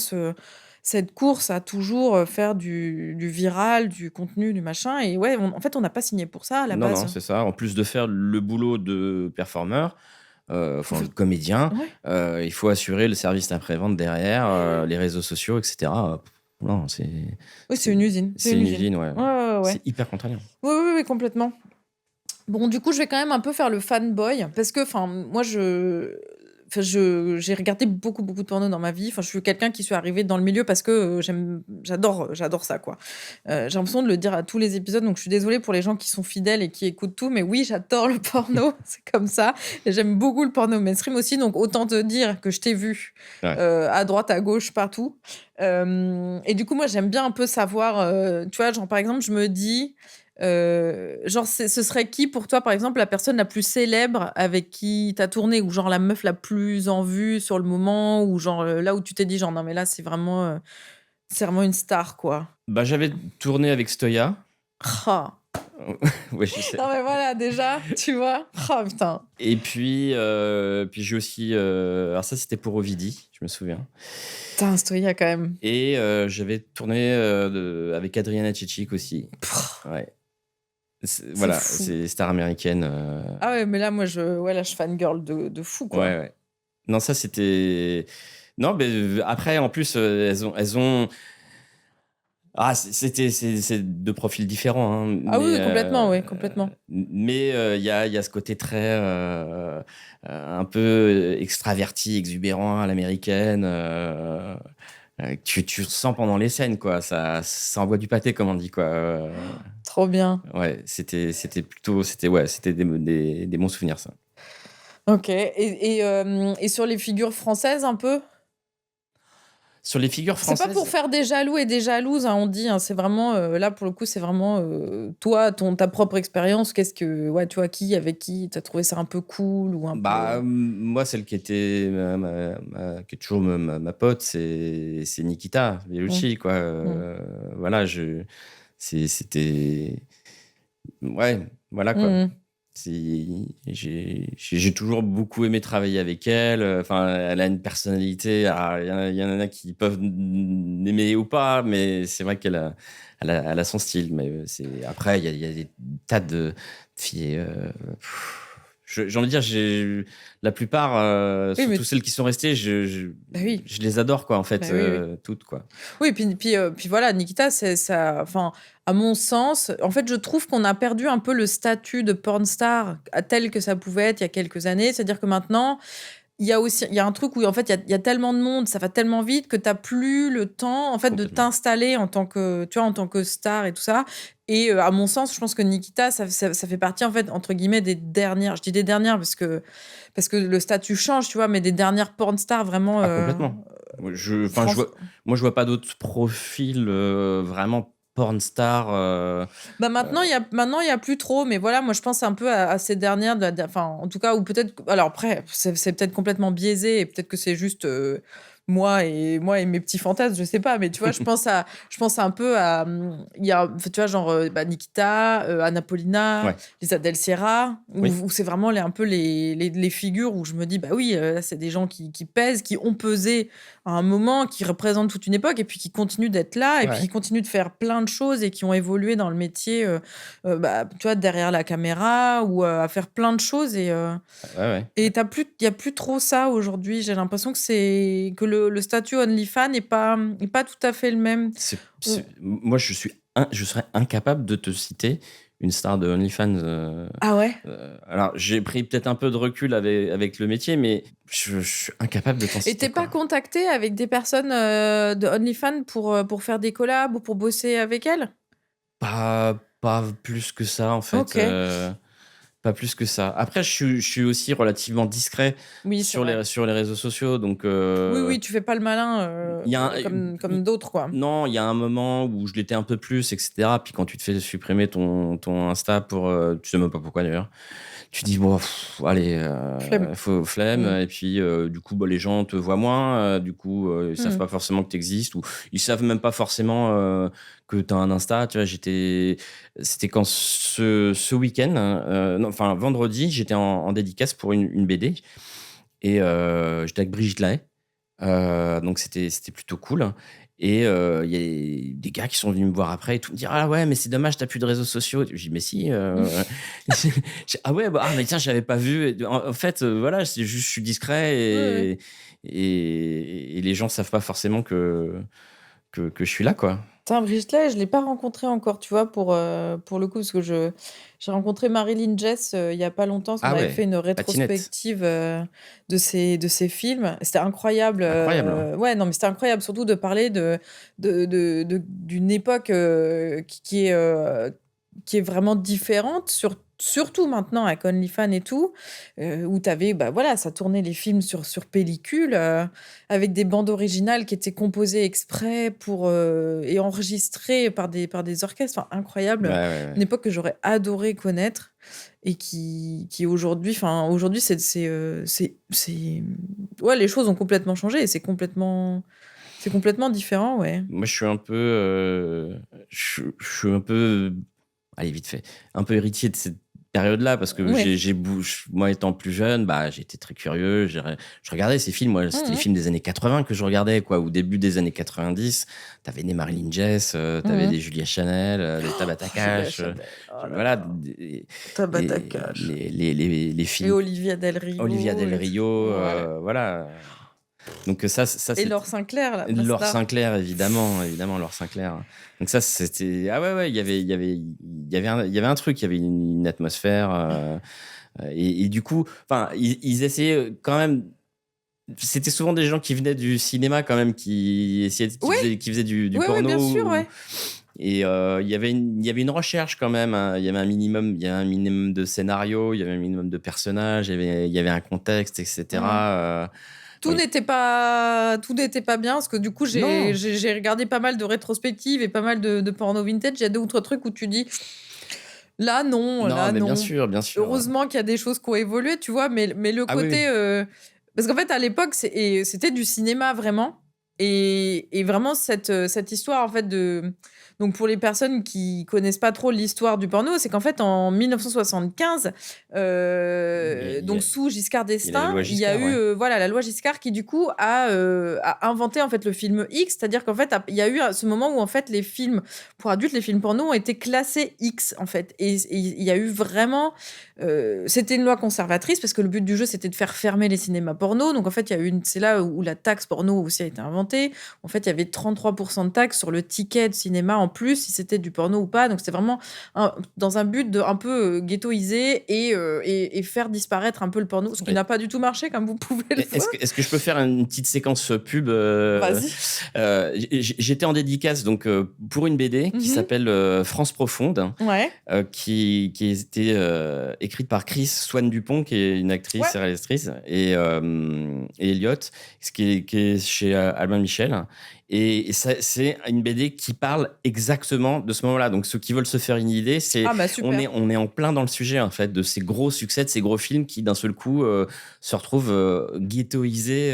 cette course à toujours faire du viral, du contenu, du machin. Et ouais, en fait, on n'a pas signé pour ça à la Non, non, base. c'est ça. En plus de faire le boulot de performeur, Faut enfin, faire- de comédien, Ouais. il faut assurer le service après-vente derrière, les réseaux sociaux, etc. Non, Oui, c'est une usine. C'est c'est une une usine. usine, ouais. Ouais, ouais, ouais. C'est hyper contraignant. Oui, oui, oui, complètement. Bon, du coup, je vais quand même un peu faire le fanboy parce que, enfin, moi, j'ai regardé beaucoup, beaucoup de porno dans ma vie. Enfin, je suis quelqu'un qui suis arrivé dans le milieu parce que j'adore ça, quoi. J'ai l'impression de le dire à tous les épisodes, donc je suis désolée pour les gens qui sont fidèles et qui écoutent tout, mais oui, j'adore le porno, c'est comme ça. Et j'aime beaucoup le porno mainstream aussi, donc autant te dire que je t'ai vu Ouais. à droite, à gauche, partout. Et du coup, moi, j'aime bien un peu savoir, tu vois, genre, par exemple, je me dis. Genre, ce serait qui pour toi, par exemple, la personne la plus célèbre avec qui t'as tourné, ou genre la meuf la plus en vue sur le moment, ou genre là où tu t'es dit, genre non, mais là, c'est vraiment une star, quoi. Bah, j'avais tourné avec Stoya. Ah. Ouais, je sais. Non, mais voilà, déjà, tu vois. Ah, putain. Et puis j'ai aussi. Alors, ça, c'était pour Ovidie, je me souviens. Putain, Stoya, quand même. Et j'avais tourné avec Adriana Chichik aussi. Ouais. Voilà, Fou. c'est star américaine. Ah ouais, mais là, moi, là, je fangirl de fou, quoi. Ouais, ouais. Non, ça, c'était. Non, mais après, en plus, elles ont. Ah, c'est deux profils différents, hein, Ah oui, complètement, oui, complètement. mais il y a ce côté très un peu extraverti, exubérant à l'américaine. Tu ressens pendant les scènes, quoi. Ça envoie du pâté, comme on dit, quoi. Trop bien. Ouais, c'était des bons souvenirs, ça. Ok. Et sur les figures françaises, un peu? Sur les figures C'est françaises. pas pour faire des jaloux et des jalouses, hein, on dit. Hein, c'est vraiment là pour le coup, c'est vraiment toi, ta propre expérience. Qu'est-ce que, ouais, tu vois, avec qui t'as trouvé ça un peu cool ou un peu. Moi, celle qui était qui est toujours ma pote, c'est Nikita Bellucci, quoi. Voilà, c'était. Ouais, voilà, quoi. J'ai toujours beaucoup aimé travailler avec elle. Enfin, elle a une personnalité. Il y en a qui peuvent l'aimer ou pas, mais c'est vrai elle a son style. Mais après, il y a des tas de filles. J'ai envie de dire, la plupart, surtout celles qui sont restées, Bah oui. je les adore, quoi, en fait, toutes, quoi. Oui, puis voilà, Nikita, c'est ça. Enfin, à mon sens, en fait, je trouve qu'on a perdu un peu le statut de porn star tel que ça pouvait être il y a quelques années. C'est-à-dire que maintenant, il y a un truc où en fait il y a tellement de monde, ça va tellement vite que t'as plus le temps en fait de t'installer en tant que, tu vois, en tant que star et tout ça. Et à mon sens, je pense que Nikita, ça fait partie en fait entre guillemets des dernières. Je dis des dernières parce que le statut change, tu vois, mais des dernières porn stars vraiment. Complètement. Moi, je vois pas d'autres profils vraiment porn star. Maintenant, il y a plus trop, mais voilà, moi je pense un peu à ces dernières, enfin, en tout cas, ou peut-être, alors après, c'est peut-être complètement biaisé et peut-être que c'est juste moi et mes petits fantasmes, je sais pas, mais tu vois, je pense un peu à, il y a, tu vois, genre Nikita, Anna Paulina, Lisa Del Sierra, où c'est vraiment un peu les figures où je me dis, bah oui, là, c'est des gens qui pèsent, qui ont pesé à un moment, qui représentent toute une époque et puis qui continuent d'être là et puis qui continuent de faire plein de choses et qui ont évolué dans le métier, tu vois, derrière la caméra ou à faire plein de choses et il y a plus trop ça aujourd'hui. J'ai l'impression que le statut OnlyFans n'est pas tout à fait le même. Moi, je serais incapable de te citer une star de OnlyFans. Ah ouais. Alors, j'ai pris peut-être un peu de recul avec le métier, mais je suis incapable de t'en citer. Et t'es pas contacté avec des personnes de OnlyFans pour faire des collabs ou pour bosser avec elles? Pas plus que ça, en fait. Ok. Pas plus que ça. Après, je suis aussi relativement discret sur les réseaux sociaux. Donc, oui, tu fais pas le malin comme d'autres, quoi. Non, il y a un moment où je l'étais un peu plus, etc. Puis quand tu te fais supprimer ton Insta pour... tu sais même pas pourquoi, d'ailleurs. Tu dis, bon, allez, flemme. Et puis, du coup, les gens te voient moins. Du coup, ils savent pas forcément que tu existes. Ou ils savent même pas forcément que tu as un Insta. Tu vois, c'était quand ce week-end, enfin, vendredi, j'étais en dédicace pour une BD. Et j'étais avec Brigitte Lahaie. Donc, c'était plutôt cool. Et il y a des gars qui sont venus me voir après et tout me dire, ah ouais, mais c'est dommage, t'as plus de réseaux sociaux. Je dis, mais si. Ah ouais, mais tiens, j'avais pas vu. En fait, voilà, c'est juste, je suis discret et les gens savent pas forcément que je suis là, quoi. Putain, Brigitte Lahaie, je l'ai pas rencontrée encore, tu vois, pour le coup, parce que j'ai rencontré Marilyn Jess il y a pas longtemps, parce qu'on avait fait une rétrospective de ses films. C'était incroyable. Incroyable. Ouais, non, mais c'était incroyable, surtout de parler d'une époque qui est vraiment différente, surtout maintenant avec OnlyFans et tout, où t'avais, bah voilà, ça tournait les films sur pellicule, avec des bandes originales qui étaient composées exprès et enregistrées par des orchestres, enfin incroyable. Ouais. Une époque que j'aurais adoré connaître et qui aujourd'hui, ouais, les choses ont complètement changé et c'est complètement différent, ouais. Moi, je suis un peu, allez, vite fait, un peu héritier de cette période-là parce que moi, étant plus jeune, j'étais très curieux. Je regardais ces films. Moi, c'était les films des années 80 que je regardais, quoi, au début des années 90. T'avais des Marilyn Jess, t'avais des Julia Chanel, des Tabata Cash. Voilà. Tabata Cash. Les films. Et Olivia Del Rio. Voilà. Donc ça et Laure Sinclair là. Laure Sinclair, évidemment Laure Sinclair. Donc ça, c'était il y avait un truc, il y avait une atmosphère et du coup, enfin, ils essayaient quand même. C'était souvent des gens qui venaient du cinéma quand même, qui faisaient du porno. Bien sûr, ouais. Et il y avait une recherche quand même. Hein. Il y avait un minimum de scénario, il y avait un minimum de personnages, il y avait un contexte, etc. tout n'était pas bien parce que du coup Non. j'ai regardé pas mal de rétrospectives et pas mal de porno vintage. Il y a 2 ou 3 trucs où tu dis là non, Non, là mais bien non. sûr, bien sûr. Heureusement qu'il y a des choses qui ont évolué, tu vois, mais le Ah oui, côté oui. parce qu'en fait à l'époque c'était du cinéma vraiment et vraiment cette histoire en fait de donc pour les personnes qui connaissent pas trop l'histoire du porno, c'est qu'en fait en 1975 Il y a, il y donc a- sous Giscard il y a la d'Estaing, loi il y a Giscard, eu ouais. voilà la loi Giscard qui du coup a inventé en fait le film X, c'est-à-dire qu'en fait il y a eu ce moment où en fait les films pour adultes, les films porno ont été classés X en fait et il y a eu vraiment c'était une loi conservatrice parce que le but du jeu c'était de faire fermer les cinémas porno. Donc en fait, il y a eu c'est là où la taxe porno aussi a été inventée. En fait, il y avait 33% de taxe sur le ticket de cinéma en plus si c'était du porno ou pas. Donc c'était vraiment dans un but de un peu ghettoiser et faire disparaître un peu le porno, ce qui Oui. n'a pas du tout marché comme vous pouvez le voir. Est-ce que je peux faire une petite séquence pub Vas-y. J'étais en dédicace donc pour une BD qui Mhm. s'appelle France Profonde, Ouais. qui était écrite par Chris Swan Dupont, qui est une actrice Ouais. et réalisatrice, et Elliot, qui est chez Albin Michel. Et c'est une BD qui parle exactement de ce moment-là. Donc, ceux qui veulent se faire une idée, Ah bah super. on est en plein dans le sujet, en fait, de ces gros succès, de ces gros films qui, d'un seul coup, se retrouvent ghettoisés.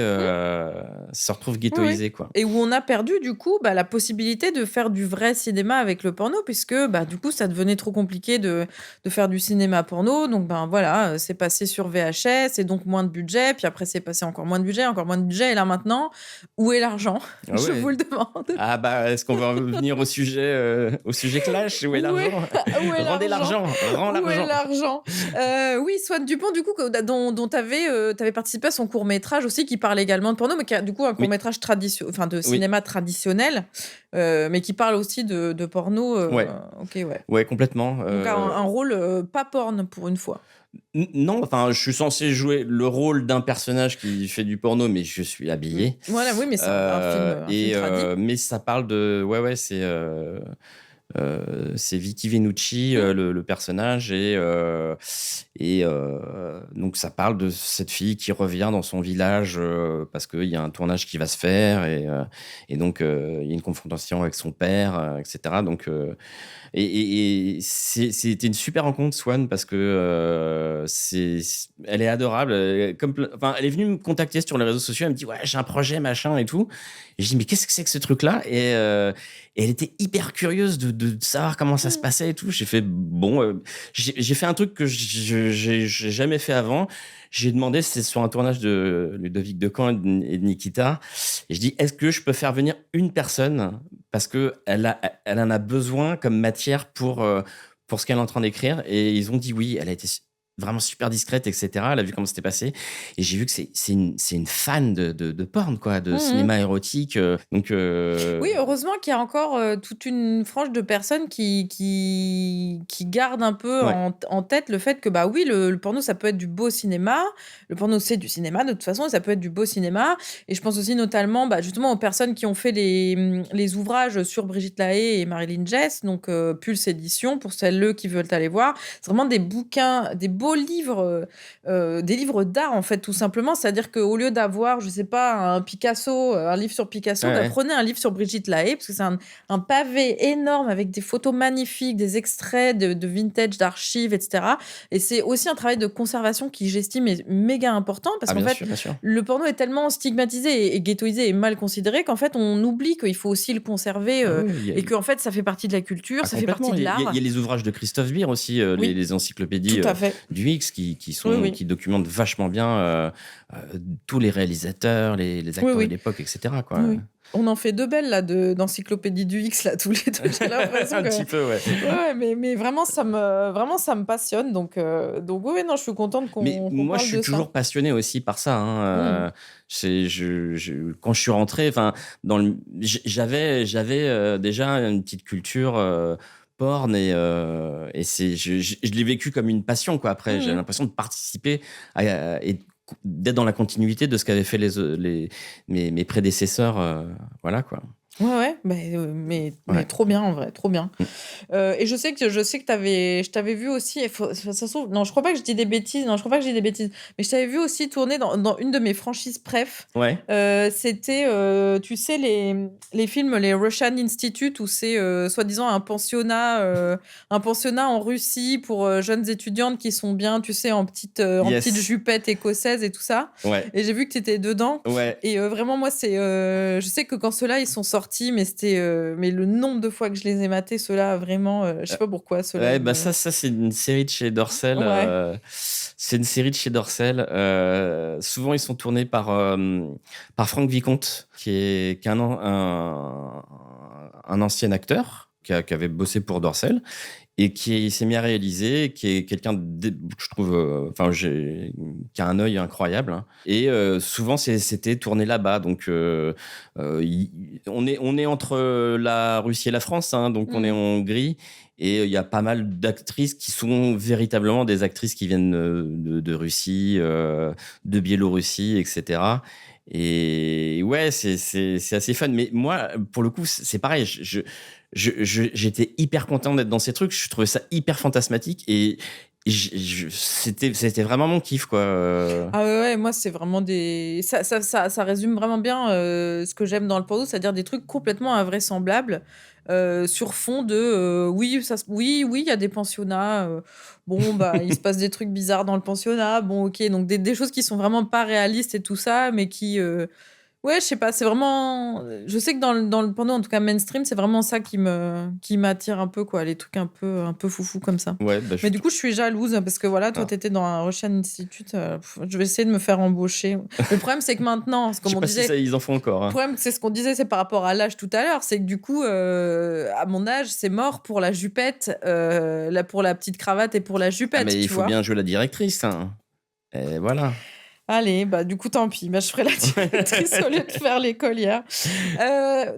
Oui. Quoi. Et où on a perdu du coup la possibilité de faire du vrai cinéma avec le porno, puisque du coup ça devenait trop compliqué de faire du cinéma porno. Donc voilà, c'est passé sur VHS et donc moins de budget. Puis après c'est passé encore moins de budget, encore moins de budget. Et là maintenant, où est l'argent? Ah Je ouais. vous le demande. Ah bah, est-ce qu'on va revenir au sujet clash? Où est l'argent? Où est Rendez l'argent, rends Où est l'argent. l'argent? Oui, Swan Dupont, du coup, dont tu avais participé à son court-métrage aussi, qui parle également de porno, mais qui a du coup un Oui, court-métrage enfin, de oui, cinéma traditionnel, mais qui parle aussi de porno. ouais, Ok, ouais. ouais, complètement. Donc un rôle pas porn pour une fois. Non, enfin, je suis censé jouer le rôle d'un personnage qui fait du porno, mais je suis habillé. Voilà, oui, mais c'est un film tradi. Mais ça parle de, ouais, c'est Vicky Venucci, le personnage, donc ça parle de cette fille qui revient dans son village parce qu'il y a un tournage qui va se faire et donc il y a une confrontation avec son père, etc. Donc c'était une super rencontre, Swan, parce que elle est adorable. Elle est venue me contacter sur les réseaux sociaux. Elle me dit ouais, j'ai un projet machin et tout. Et je dis mais qu'est-ce que c'est que ce truc-là? Et elle était hyper curieuse de savoir comment ça se passait et tout. J'ai fait bon, j'ai fait un truc que j'ai jamais fait avant. J'ai demandé, c'était sur un tournage de Ludovic Decan et de Nikita. Et je dis, est-ce que je peux faire venir une personne parce que elle en a besoin comme matière pour ce qu'elle est en train d'écrire. Et ils ont dit oui. Elle a été vraiment super discrète, etc. Elle a vu comment c'était passé. Et j'ai vu que c'est une fan de porn, quoi, de cinéma érotique. Donc, Oui, heureusement qu'il y a encore toute une frange de personnes qui gardent un peu ouais. en tête le fait que, oui, le porno, ça peut être du beau cinéma. Le porno, c'est du cinéma, de toute façon, ça peut être du beau cinéma. Et je pense aussi notamment, justement, aux personnes qui ont fait les ouvrages sur Brigitte Lahaie et Marilyn Jess, donc Pulse Édition, pour celles qui veulent aller voir. C'est vraiment des bouquins, des beaux livres, des livres d'art, en fait, tout simplement. C'est-à-dire qu'au lieu d'avoir, je sais pas, un Picasso, un livre sur Picasso, Ouais. prenez un livre sur Brigitte Lahaie, parce que c'est un pavé énorme avec des photos magnifiques, des extraits de vintage, d'archives, etc. Et c'est aussi un travail de conservation qui, j'estime, est méga important, parce qu'en fait, Bien sûr. le porno est tellement stigmatisé et ghettoisé et mal considéré qu'en fait, on oublie qu'il faut aussi le conserver et qu'en fait, ça fait partie de la culture, ça fait partie de l'art. Il y a les ouvrages de Christophe Beer aussi, Oui. les encyclopédies Tout à fait. du X qui Oui. documentent vachement bien tous les réalisateurs, les acteurs de l'époque, etc. Quoi. Oui. On en fait deux belles là d'encyclopédie du X là tous les deux. J'ai l'impression un petit peu, ouais. Ouais, mais vraiment ça me passionne donc oui, non, je suis contente qu'on Mais moi, parle je suis de toujours ça. passionné aussi par ça. Hein. Quand je suis rentré, j'avais déjà une petite culture porn et je l'ai vécu comme une passion, quoi. Après, j'ai l'impression de participer et d'être dans la continuité de ce qu'avaient fait mes prédécesseurs, voilà, quoi. Ouais, mais Ouais. trop bien en vrai, trop bien. Mm. Et je sais que je t'avais vu aussi. Ça se trouve, non, je crois pas que je dis des bêtises. Non, je crois pas que je dis des bêtises. Mais je t'avais vu aussi tourner dans une de mes franchises préf. Ouais. C'était, tu sais, les films, les Russian Institute, où c'est soi-disant un pensionnat en Russie pour jeunes étudiantes qui sont bien, tu sais, en petite Yes. jupette écossaise et tout ça. Ouais. Et j'ai vu que tu étais dedans. Ouais. Et vraiment, moi, je sais que quand ceux-là, ils sont sortis, mais le nombre de fois que je les ai matés, ceux-là, vraiment, je sais pas pourquoi, ceux-là, Ouais, ils bah me... ça c'est une série de chez Dorsel. Ouais. C'est une série de chez Dorsel. Souvent, ils sont tournés par Franck Vicomte, qui est un ancien acteur qui avait bossé pour Dorsel et qui s'est mis à réaliser, qui est quelqu'un, je trouve, qui a un œil incroyable, hein. Et souvent, c'était tourné là-bas. Donc, on est entre la Russie et la France, hein, donc on est en Hongrie. Et il y a pas mal d'actrices qui sont véritablement des actrices qui viennent de Russie, de Biélorussie, etc. Et ouais, c'est assez fun. Mais moi, pour le coup, c'est pareil. J'étais hyper content d'être dans ces trucs. Je trouvais ça hyper fantasmatique et c'était vraiment mon kiff, quoi. Ah ouais, moi, c'est vraiment ça résume vraiment bien ce que j'aime dans le porno, c'est-à-dire des trucs complètement invraisemblables sur fond de oui, oui, il y a des pensionnats. Bon, bah, il se passe des trucs bizarres dans le pensionnat. Bon, ok, donc des choses qui sont vraiment pas réalistes et tout ça, mais qui. Ouais, je sais pas, c'est vraiment. Je sais que dans le porno, en tout cas mainstream, c'est vraiment ça qui m'attire un peu, quoi, les trucs un peu foufou comme ça. Ouais, bah, Mais du coup, je suis jalouse parce que voilà, toi, Ah. t'étais dans un Russian Institute. Je vais essayer de me faire embaucher. Le problème, c'est que maintenant, Je sais pas si ils en font encore, le hein. problème, c'est ce qu'on disait, c'est par rapport à l'âge tout à l'heure, c'est que du coup, à mon âge, c'est mort pour la jupette, pour la petite cravate et pour la Ah, jupette, mais il tu faut vois. bien jouer la directrice, hein. Et voilà. Allez, bah du coup, tant pis. Bah, je ferai la directrice au lieu de faire l'écolière.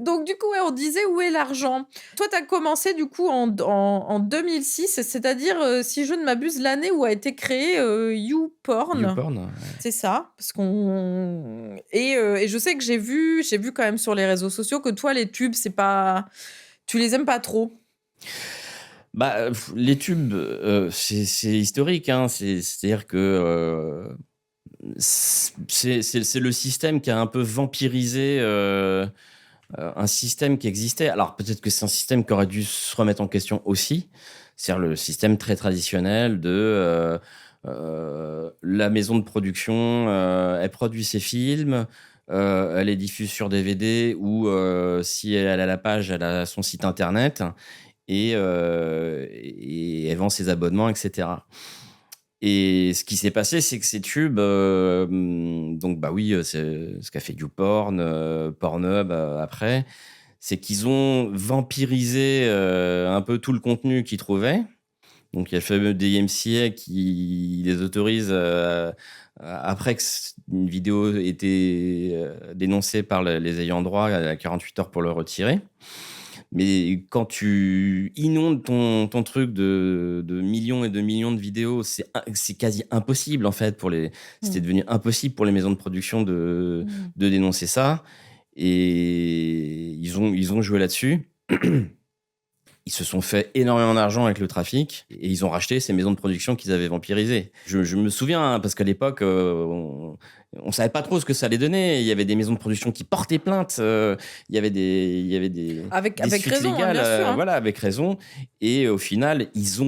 Donc du coup, ouais, on disait où est l'argent. Toi, tu as commencé du coup en 2006, c'est-à-dire, si je ne m'abuse, l'année où a été créé YouPorn. YouPorn, ouais. C'est ça, parce qu'on et je sais que j'ai vu quand même sur les réseaux sociaux que toi, les tubes, c'est pas, tu les aimes pas trop. Bah, les tubes, c'est historique, hein. C'est-à-dire que c'est le système qui a un peu vampirisé un système qui existait. Alors peut-être que c'est un système qui aurait dû se remettre en question aussi. C'est-à-dire le système très traditionnel de la maison de production, elle produit ses films, elle les diffuse sur DVD ou si elle a la page, elle a son site internet et elle vend ses abonnements, etc. Et ce qui s'est passé, c'est que ces tubes, donc bah oui, c'est ce qu'a fait YouPorn, Pornhub après, c'est qu'ils ont vampirisé un peu tout le contenu qu'ils trouvaient. Donc il y a le fameux DMCA qui les autorise, après que une vidéo ait été dénoncée par les ayants droit, à 48 heures pour le retirer. Mais quand tu inondes ton truc de millions et de millions de vidéos, c'est quasi impossible, en fait, c'était devenu impossible pour les maisons de production de dénoncer ça. Et ils ont joué là-dessus. Ils se sont fait énormément d'argent avec le trafic et ils ont racheté ces maisons de production qu'ils avaient vampirisées. Je me souviens, hein, parce qu'à l'époque, on savait pas trop ce que ça allait donner. Il y avait des maisons de production qui portaient plainte. Il y avait des Avec suites raison, hein, légales, bien sûr, hein. voilà, avec raison. Et au final, ils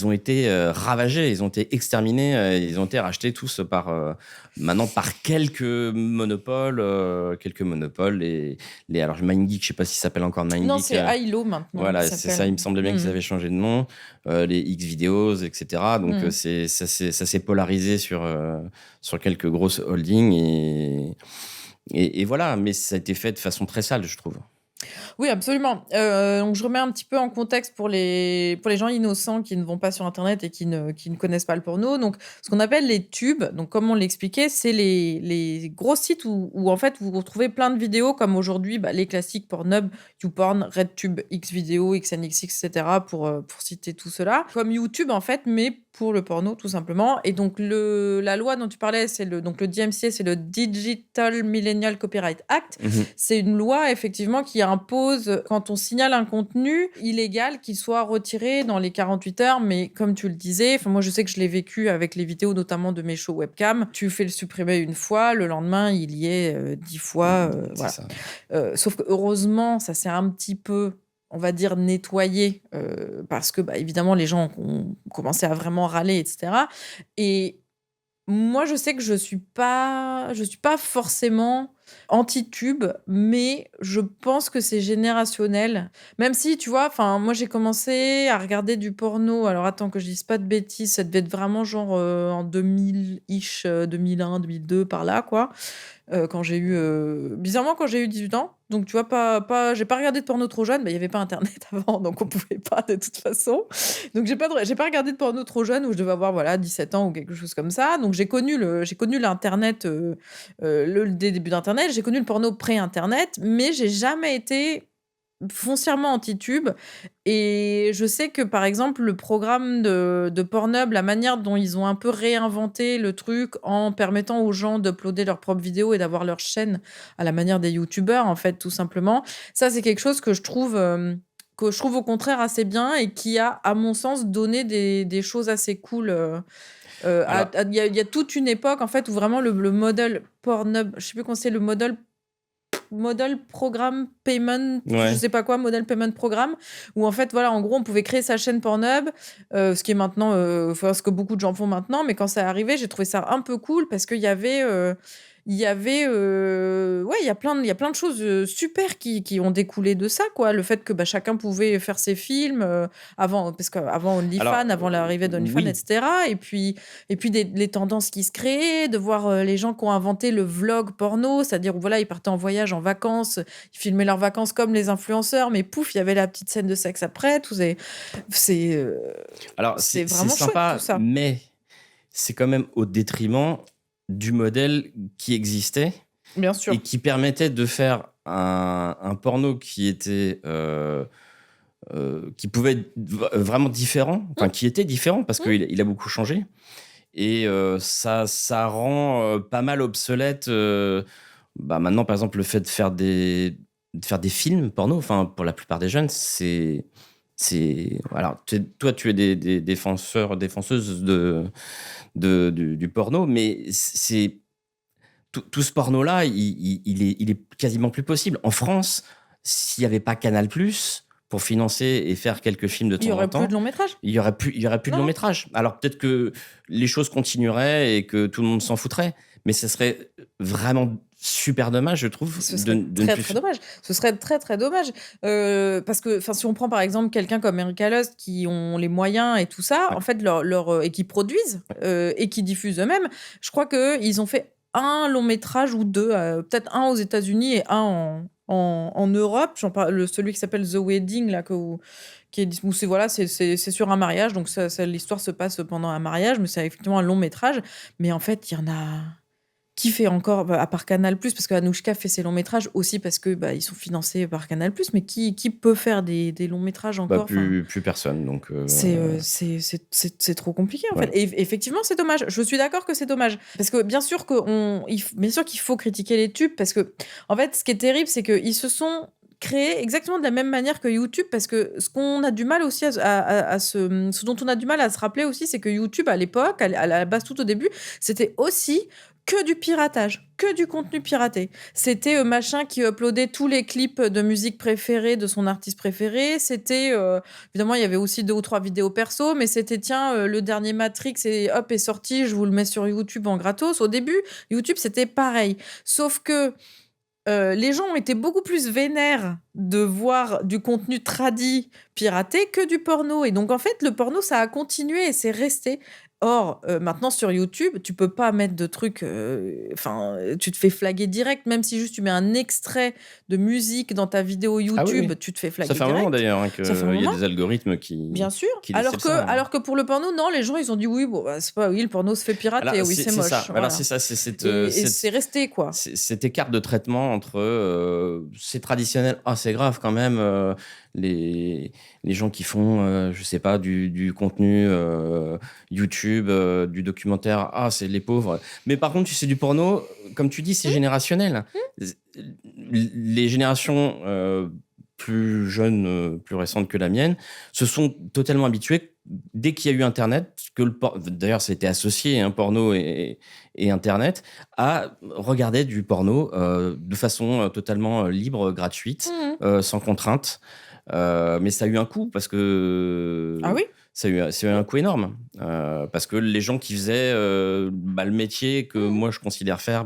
ont été ravagés, ils ont été exterminés, ils ont été rachetés tous maintenant par quelques monopoles. Alors MindGeek, je sais pas si ça s'appelle encore Non, MindGeek. c'est Ailo maintenant. Voilà, qui c'est s'appelle. ça. Il me semblait bien qu'ils avaient changé de nom, les X-Videos, etc. Donc ça s'est polarisé sur quelques grosses holdings et voilà. Mais ça a été fait de façon très sale, je trouve. Oui, absolument. Donc, je remets un petit peu en contexte pour les gens innocents qui ne vont pas sur Internet et qui ne connaissent pas le porno. Donc, ce qu'on appelle les tubes, donc comme on l'expliquait, c'est les gros sites où en fait vous retrouvez plein de vidéos comme aujourd'hui, bah, les classiques Pornhub, YouPorn, RedTube, Xvideo, XNXX, etc. pour citer tout cela. Comme YouTube en fait, mais pour le porno, tout simplement. Et donc, la loi dont tu parlais, donc le DMCA, c'est le Digital Millennial Copyright Act. C'est une loi, effectivement, qui impose, quand on signale un contenu illégal, qu'il soit retiré dans les 48 heures. Mais comme tu le disais, moi, je sais que je l'ai vécu avec les vidéos, notamment de mes shows webcam. Tu fais le supprimer une fois, le lendemain, il y est 10 fois. Voilà. Ça. Sauf que, heureusement, ça s'est un petit peu, on va dire, nettoyé, parce que, évidemment, les gens ont commencé à vraiment râler, etc. Et moi, je sais que je suis pas forcément anti-tube, mais je pense que c'est générationnel. Même si, tu vois, moi, j'ai commencé à regarder du porno. Alors, attends que je dise pas de bêtises, ça devait être vraiment genre en 2000-ish, 2001, 2002, par là, quoi. Bizarrement, quand j'ai eu 18 ans. Donc, tu vois, j'ai pas regardé de porno trop jeune. Il y avait pas Internet avant, donc on pouvait pas de toute façon. Donc, j'ai pas regardé de porno trop jeune où je devais avoir 17 ans ou quelque chose comme ça. Donc, j'ai connu l'Internet, le début d'Internet. J'ai connu le porno pré-Internet, mais j'ai jamais été foncièrement anti-tube. Et je sais que, par exemple, le programme de Pornhub, la manière dont ils ont un peu réinventé le truc en permettant aux gens d'uploader leurs propres vidéos et d'avoir leur chaîne à la manière des youtubeurs, en fait, tout simplement. Ça, c'est quelque chose que je trouve au contraire assez bien et qui a, à mon sens, donné des choses assez cool. Il y a toute une époque, en fait, où vraiment le modèle Pornhub, je sais plus comment c'est, le model programme payment, je sais pas quoi, modèle payment programme, où en fait, voilà, en gros, on pouvait créer sa chaîne Pornhub, ce qui est maintenant, ce que beaucoup de gens font maintenant, mais quand ça est arrivé, j'ai trouvé ça un peu cool parce qu'il y avait, il y a plein de choses super qui ont découlé de ça, quoi. Le fait que chacun pouvait faire ses films parce qu'avant OnlyFans, avant l'arrivée d'OnlyFans, oui. etc. Et puis les tendances qui se créaient, de voir les gens qui ont inventé le vlog porno, c'est-à-dire où voilà, ils partaient en voyage, en vacances, ils filmaient leurs vacances comme les influenceurs, mais pouf, il y avait la petite scène de sexe après. C'est vraiment sympa, chouette, tout ça. mais c'est quand même au détriment du modèle qui existait. Bien sûr. Et qui permettait de faire un porno qui était qui pouvait être vraiment différent, qui était différent parce qu'il a beaucoup changé. Et ça rend pas mal obsolète maintenant, par exemple, le fait de faire des films porno, pour la plupart des jeunes, c'est alors toi tu es des défenseuses du porno, mais c'est tout ce porno-là, il est quasiment plus possible. En France, s'il n'y avait pas Canal+, pour financer et faire quelques films de temps en temps... Il n'y aurait plus de long métrage. Il n'y aurait plus de long métrage. Alors peut-être que les choses continueraient et que tout le monde s'en foutrait, mais ce serait vraiment super dommage, je trouve. Ce serait très dommage. Ce serait très, très dommage. Parce que si on prend par exemple quelqu'un comme Erika Lust qui ont les moyens et tout ça, en fait, et qui produisent et qui diffusent eux-mêmes, je crois qu'ils ont fait un long métrage ou deux, peut-être un aux États-Unis et un en Europe. J'en parle, celui qui s'appelle The Wedding, là, c'est sur un mariage, donc l'histoire se passe pendant un mariage, mais c'est effectivement un long métrage. Mais en fait, il y en a. Qui fait encore, à part Canal+, parce que Anouchka fait ses longs métrages aussi parce que ils sont financés par Canal+, mais qui peut faire des longs métrages encore plus personne, donc c'est trop compliqué en fait. Et effectivement, c'est dommage. Je suis d'accord que c'est dommage parce que bien sûr qu'il faut critiquer les tubes, parce que en fait, ce qui est terrible, c'est qu'ils se sont créés exactement de la même manière que YouTube, parce que ce qu'on a du mal aussi ce dont on a du mal à se rappeler aussi, c'est que YouTube à l'époque, à la base, tout au début, c'était aussi que du piratage, que du contenu piraté. C'était machin qui uploadait tous les clips de musique préférés de son artiste préféré. C'était, évidemment, il y avait aussi 2 ou 3 vidéos perso, mais c'était, tiens, le dernier Matrix est sorti, je vous le mets sur YouTube en gratos. Au début, YouTube, c'était pareil. Sauf que les gens ont été beaucoup plus vénères de voir du contenu tradi piraté que du porno. Et donc, en fait, le porno, ça a continué et c'est resté. Or, maintenant, sur YouTube, tu peux pas mettre de trucs... tu te fais flaguer direct, même si juste tu mets un extrait de musique dans ta vidéo YouTube, tu te fais flaguer direct. Ça fait un moment, d'ailleurs, qu'il y a des algorithmes qui... Bien sûr. Qui alors que pour le porno, non, les gens, ils ont dit oui, le porno se fait pirater, c'est moche. Voilà. C'est ça, c'est c'est resté, quoi. Cette écart de traitement entre c'est traditionnel, c'est grave quand même. Les gens qui font, je sais pas, du contenu YouTube, du documentaire, c'est les pauvres. Mais par contre, tu sais, du porno, comme tu dis, c'est générationnel. Les générations plus jeunes, plus récentes que la mienne, se sont totalement habituées dès qu'il y a eu Internet, d'ailleurs ça a été associé, porno et Internet, à regarder du porno de façon totalement libre, gratuite, sans contrainte. Mais ça a eu un coût parce que... Ah oui? Ça a eu un coût énorme. Parce que les gens qui faisaient le métier que moi je considère faire,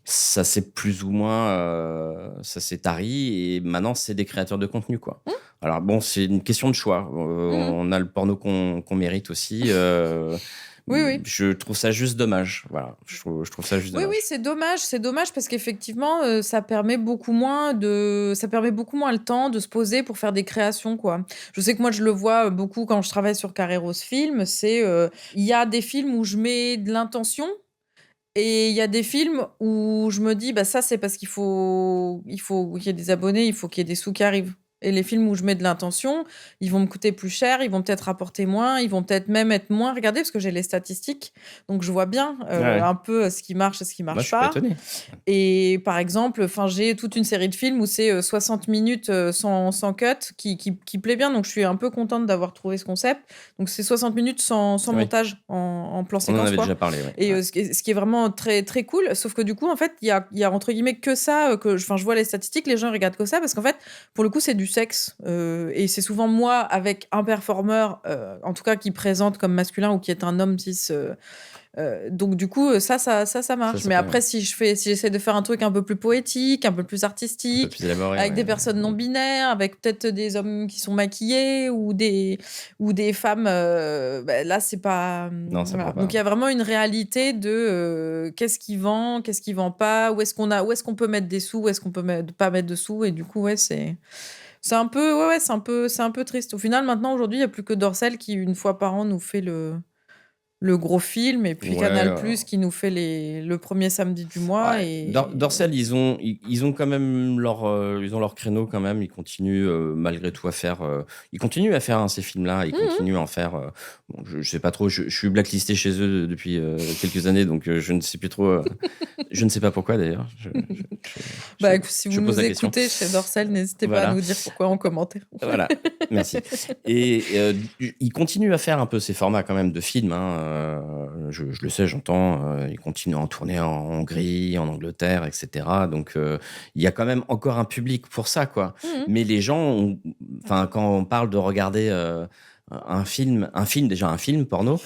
ça s'est plus ou moins ça s'est tari et maintenant c'est des créateurs de contenu, quoi. Alors bon, c'est une question de choix. On a le porno qu'on mérite aussi. Oui. Je trouve ça juste dommage. Voilà, je trouve ça juste dommage. Oui, c'est dommage parce qu'effectivement, ça permet beaucoup moins le temps de se poser pour faire des créations, quoi. Je sais que moi, je le vois beaucoup quand je travaille sur Carreros Film. Il y a des films où je mets de l'intention. Et il y a des films où je me dis, ça, c'est parce qu'il faut qu'il y ait des abonnés, il faut qu'il y ait des sous qui arrivent. Et les films où je mets de l'intention, ils vont me coûter plus cher, ils vont peut-être rapporter moins, ils vont peut-être même être moins regardés parce que j'ai les statistiques. Donc, je vois bien un peu ce qui marche et ce qui marche Moi, je suis pas étonné. Et par exemple, j'ai toute une série de films où c'est 60 minutes sans cut qui plaît bien. Donc, je suis un peu contente d'avoir trouvé ce concept. Donc, c'est 60 minutes sans montage en plan séquence. On en avait déjà parlé, ouais. Et ce qui est vraiment très, très cool. Sauf que du coup, en fait, il y a entre guillemets que ça. Je vois les statistiques, les gens regardent que ça parce qu'en fait, pour le coup, c'est du sexe. Et c'est souvent moi avec un performeur, en tout cas, qui présente comme masculin ou qui est un homme cis. Donc du coup ça marche. Mais après si j'essaie de faire un truc un peu plus poétique, un peu plus artistique, un peu plus élaboré, avec des personnes non binaires, avec peut-être des hommes qui sont maquillés ou des femmes, là c'est pas. Non, ça voilà. va pas. Donc il y a vraiment une réalité de qu'est-ce qui vend pas, où est-ce qu'on peut mettre des sous, où est-ce qu'on peut pas mettre de sous, et du coup c'est un peu c'est un peu triste. Au final, maintenant, aujourd'hui, il n'y a plus que Dorsel qui, une fois par an, nous fait le gros film, et puis Canal+ qui nous fait le premier samedi du mois. Ouais. Et Dorsel, ils ont quand même leur créneau quand même. Ils continuent malgré tout à faire. Ils continuent à faire ces films-là. Ils continuent à en faire. Bon, je sais pas trop. Je suis blacklisté chez eux depuis quelques années, donc je ne sais plus trop. Je ne sais pas pourquoi d'ailleurs. Si vous nous écoutez chez Dorsel, n'hésitez pas à nous dire pourquoi en commentaire. Voilà, merci. Et ils continuent à faire un peu ces formats quand même de films. Je le sais, j'entends. Ils continuent à en tourner en Hongrie, en Angleterre, etc. Donc il y a quand même encore un public pour ça, quoi. Mais les gens, quand on parle de regarder un film porno,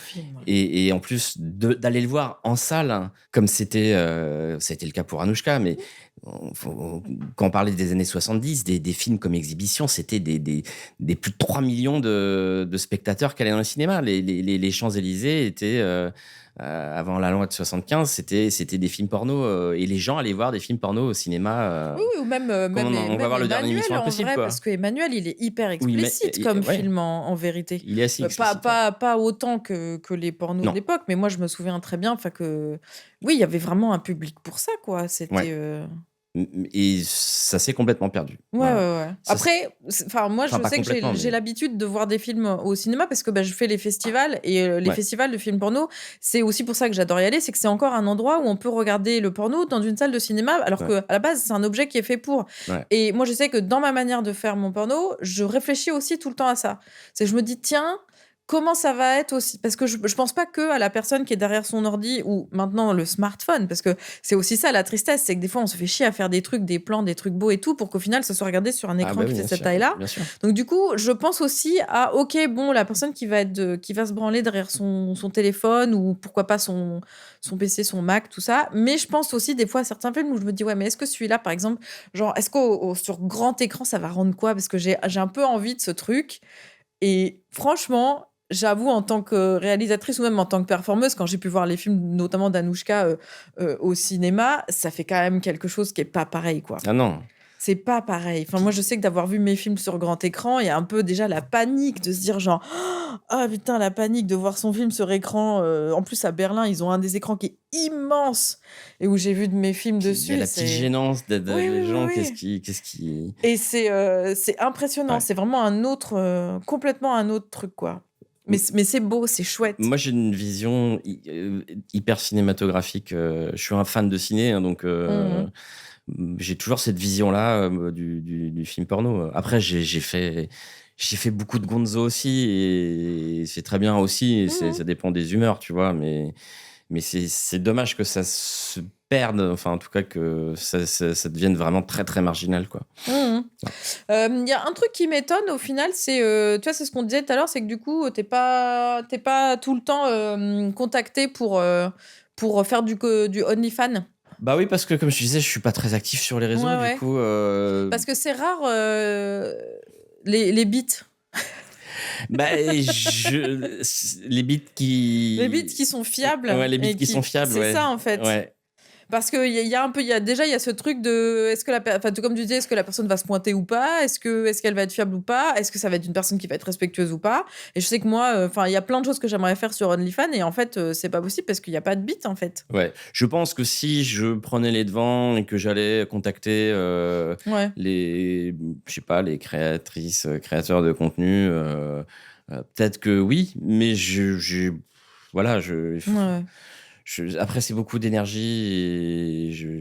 et en plus d'aller le voir en salle, comme c'était le cas pour Anouchka, mais quand on parlait des années 70, des films comme Exhibition, c'était des plus de 3 millions de spectateurs qui allaient dans le cinéma. Les Champs-Élysées étaient... avant la loi de 75, c'était des films porno, et les gens allaient voir des films porno au cinéma. Oui, ou même on va voir le dernier Mission Impossible, quoi. Parce que Emmanuel, il est hyper explicite comme film en vérité. Il est assez explicite. Pas autant que les pornos de l'époque, mais moi je me souviens très bien que oui, il y avait vraiment un public pour ça, quoi. C'était et ça s'est complètement perdu. Ouais. Après, moi, je sais que j'ai l'habitude de voir des films au cinéma parce que je fais les festivals, et les festivals de films porno, c'est aussi pour ça que j'adore y aller, c'est que c'est encore un endroit où on peut regarder le porno dans une salle de cinéma, alors que à la base, c'est un objet qui est fait pour. Et moi, je sais que dans ma manière de faire mon porno, je réfléchis aussi tout le temps à ça. C'est que je me dis, tiens, comment ça va être aussi, parce que je pense pas que à la personne qui est derrière son ordi ou maintenant le smartphone, parce que c'est aussi ça la tristesse, c'est que des fois on se fait chier à faire des trucs, des plans, des trucs beaux et tout pour qu'au final ça soit regardé sur un écran qui fait cette taille-là. Donc du coup, je pense aussi à la personne qui va se branler derrière son téléphone, ou pourquoi pas son PC, son Mac, tout ça. Mais je pense aussi des fois à certains films où je me dis mais est-ce que celui-là, par exemple, genre est-ce que sur grand écran ça va rendre quoi, parce que j'ai un peu envie de ce truc. Et franchement, j'avoue, en tant que réalisatrice ou même en tant que performeuse, quand j'ai pu voir les films, notamment d'Anouchka au cinéma, ça fait quand même quelque chose qui est pas pareil, quoi. Ah non. c'est pas pareil. Enfin, moi, je sais que d'avoir vu mes films sur grand écran, il y a un peu déjà la panique de se dire genre, ah putain, la panique de voir son film sur écran. En plus, à Berlin, ils ont un des écrans qui est immense et où j'ai vu de mes films Il y a dessus. la petite gênance Oui, oui, des oui, gens. oui. Qu'est-ce qui... Et c'est impressionnant. Ouais. C'est vraiment un autre, complètement un autre truc, quoi. Mais c'est beau, c'est chouette. Moi, j'ai une vision hyper cinématographique. Je suis un fan de ciné, hein, donc j'ai toujours cette vision-là du film porno. Après, j'ai fait beaucoup de gonzo aussi, et c'est très bien aussi. Et ça dépend des humeurs, tu vois. Mais c'est dommage que ça se perde, enfin, en tout cas, que ça devienne vraiment très, très marginal, quoi. Il y a un truc qui m'étonne au final, c'est, tu vois, c'est ce qu'on disait tout à l'heure, c'est que du coup, t'es pas tout le temps contacté pour faire du OnlyFans. Bah oui, parce que comme je disais, je suis pas très actif sur les réseaux, Ouais. du coup. Parce que c'est rare les beats. Bah, les beats qui. Les beats qui sont fiables. Ouais, les beats et qui sont fiables, C'est ouais. ça en fait. Ouais. Parce qu'il y a un peu, il y a ce truc de, est-ce que comme tu disais, est-ce que la personne va se pointer ou pas, est-ce qu'elle va être fiable ou pas, est-ce que ça va être une personne qui va être respectueuse ou pas. Et je sais que moi, il y a plein de choses que j'aimerais faire sur OnlyFans et en fait, c'est pas possible parce qu'il y a pas de beat en fait. Ouais, je pense que si je prenais les devants et que j'allais contacter les, je sais pas, les créatrices, créateurs de contenu, peut-être que oui, mais voilà, après c'est beaucoup d'énergie et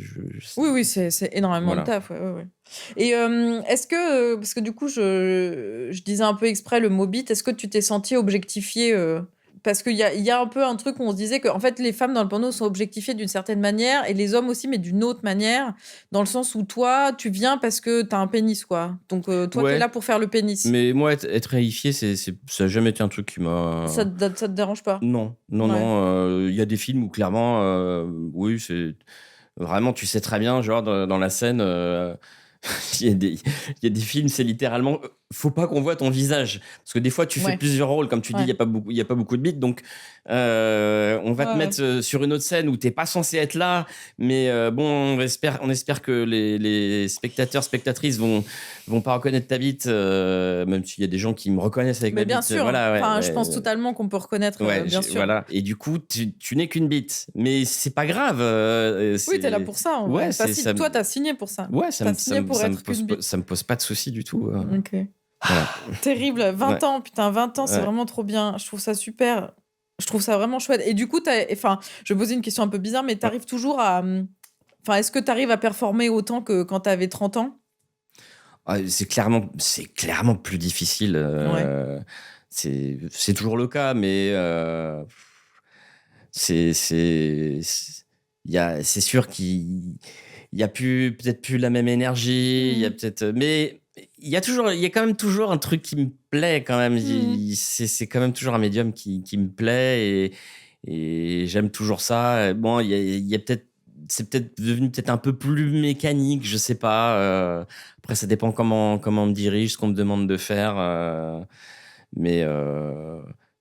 Oui, c'est énormément de taf. Ouais. Et est-ce que, parce que du coup, je disais un peu exprès le mot beat, est-ce que tu t'es senti objectifié parce qu'il y a un peu un truc où on se disait que en fait, les femmes dans le porno sont objectifiées d'une certaine manière et les hommes aussi, mais d'une autre manière, dans le sens où toi, tu viens parce que t'as un pénis, quoi. Donc, toi, t'es là pour faire le pénis. Mais moi, être réifié, ça n'a jamais été un truc qui m'a... Ça te dérange pas? Non. Il y a des films où clairement, oui, c'est... Vraiment, tu sais très bien, genre, dans la scène... il y a des films, c'est littéralement faut pas qu'on voit ton visage parce que des fois tu fais plusieurs rôles, comme tu dis, il y a pas beaucoup de bits, donc on va te mettre sur une autre scène où t'es pas censé être là, mais bon, on espère que les spectateurs, spectatrices vont pas reconnaître ta bite, même s'il y a des gens qui me reconnaissent avec ma bite. Mais bien sûr, je pense totalement qu'on peut reconnaître, bien sûr. Voilà. Et du coup, tu n'es qu'une bite, mais c'est pas grave. Oui, t'es là pour ça. Toi, t'as signé pour ça. Ouais, ça me pose pas de soucis du tout. Ok. Voilà. Terrible, 20 ans, putain, 20 ans, c'est vraiment trop bien. Je trouve ça super. Je trouve ça vraiment chouette. Et du coup, je vais poser une question un peu bizarre, mais t'arrives toujours à... est-ce que t'arrives à performer autant que quand t'avais 30 ans ? C'est clairement plus difficile. C'est toujours le cas, mais c'est sûr qu'il y a peut-être plus la même énergie. Il y a peut-être, mais il y a quand même toujours un truc qui me plaît quand même. C'est quand même toujours un médium qui me plaît et j'aime toujours ça. Bon, il y a peut-être, c'est peut-être devenu peut-être un peu plus mécanique, je sais pas. Après, ça dépend comment on me dirige, ce qu'on me demande de faire.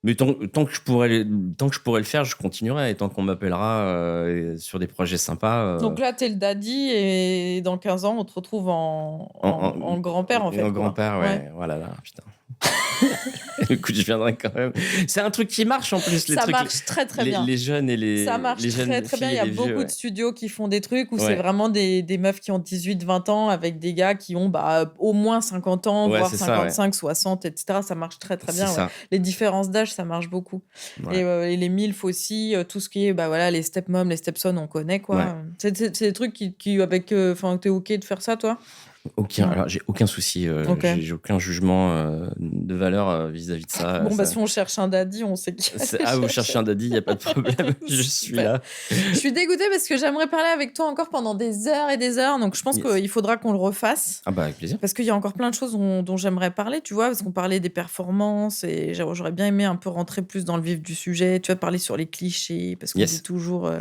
Mais tant que je pourrais le faire, je continuerai. Et tant qu'on m'appellera sur des projets sympas. Donc là, t'es le daddy et dans 15 ans, on te retrouve en grand-père, en fait. En grand-père, ouais. Voilà, là, putain. Écoute, je viendrai quand même. C'est un truc qui marche en plus. Ça marche très très bien. Les jeunes et les. Ça marche très très bien. Il y a beaucoup de studios qui font des trucs où c'est vraiment des meufs qui ont 18-20 ans avec des gars qui ont au moins 50 ans, voire 55, 60, etc. Ça marche très très bien. Les différences d'âge, ça marche beaucoup. Et les MILF aussi, tout ce qui est les stepmoms, les stepsons, on connaît, quoi. C'est des trucs qui avec. T'es OK de faire ça, toi ? Alors j'ai aucun souci, j'ai aucun jugement de valeur vis-à-vis de ça. Si on cherche un daddy, on sait qui. Vous cherchez un daddy, il n'y a pas de problème, je suis là. Je suis dégoûtée parce que j'aimerais parler avec toi encore pendant des heures et des heures, donc je pense qu'il faudra qu'on le refasse. Ah bah avec plaisir. Parce qu'il y a encore plein de choses dont j'aimerais parler, tu vois, parce qu'on parlait des performances et j'aurais bien aimé un peu rentrer plus dans le vif du sujet, tu vois, parler sur les clichés, parce qu'on dit toujours...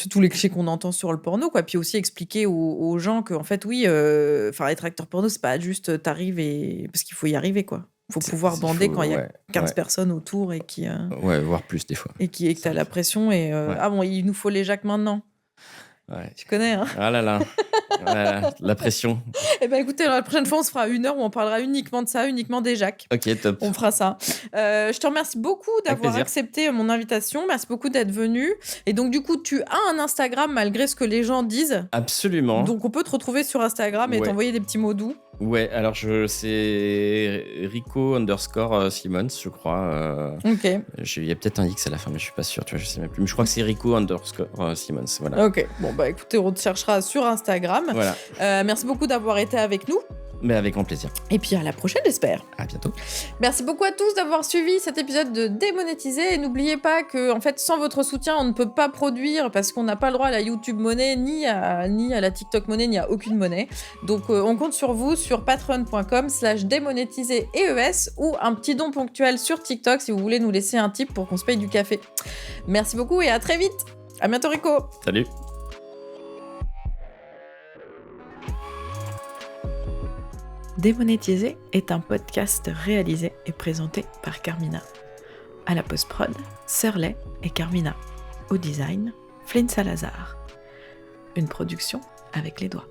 tous les clichés qu'on entend sur le porno, quoi. Puis aussi expliquer aux gens que, en fait, oui, être acteur porno, c'est pas juste t'arrives parce qu'il faut y arriver, quoi. Il faut pouvoir bander quand il y a 15 personnes autour et qui. Voire plus des fois. Et que t'as la pression et. Ah bon, il nous faut les Jacques maintenant. Ouais. Tu connais, hein? Ah là là. Voilà, la pression. Eh ben écoutez, la prochaine fois, on se fera 1 heure où on parlera uniquement de ça, uniquement des Jacques. Ok, top. On fera ça. Je te remercie beaucoup d'avoir plaisir. accepté mon invitation. Merci beaucoup d'être venu. Et donc, du coup, tu as un Instagram malgré ce que les gens disent. Absolument. Donc, on peut te retrouver sur Instagram et Ouais. t'envoyer des petits mots doux. Ouais, alors c'est Rico_Simons, je crois. Ok. Il y a peut-être un X à la fin, mais je suis pas sûr, tu vois, je sais même plus. Mais je crois que c'est Rico_Simons, voilà. Ok. Bon, bah écoutez, on te cherchera sur Instagram. Voilà, Merci beaucoup d'avoir été avec nous. mais avec grand plaisir. Et puis à la prochaine, j'espère. À bientôt. Merci beaucoup à tous d'avoir suivi cet épisode de Démonétiser. Et n'oubliez pas que, en fait, sans votre soutien, on ne peut pas produire parce qu'on n'a pas le droit à la YouTube monnaie, ni à la TikTok monnaie, ni à aucune monnaie. Donc, on compte sur vous sur patreon.com/démonétiser ou un petit don ponctuel sur TikTok si vous voulez nous laisser un tip pour qu'on se paye du café. Merci beaucoup et à très vite. À bientôt, Rico. Salut. Démonétiser est un podcast réalisé et présenté par Carmina. À la post-prod, Surley et Carmina. Au design, Flynn Salazar. Une production avec les doigts.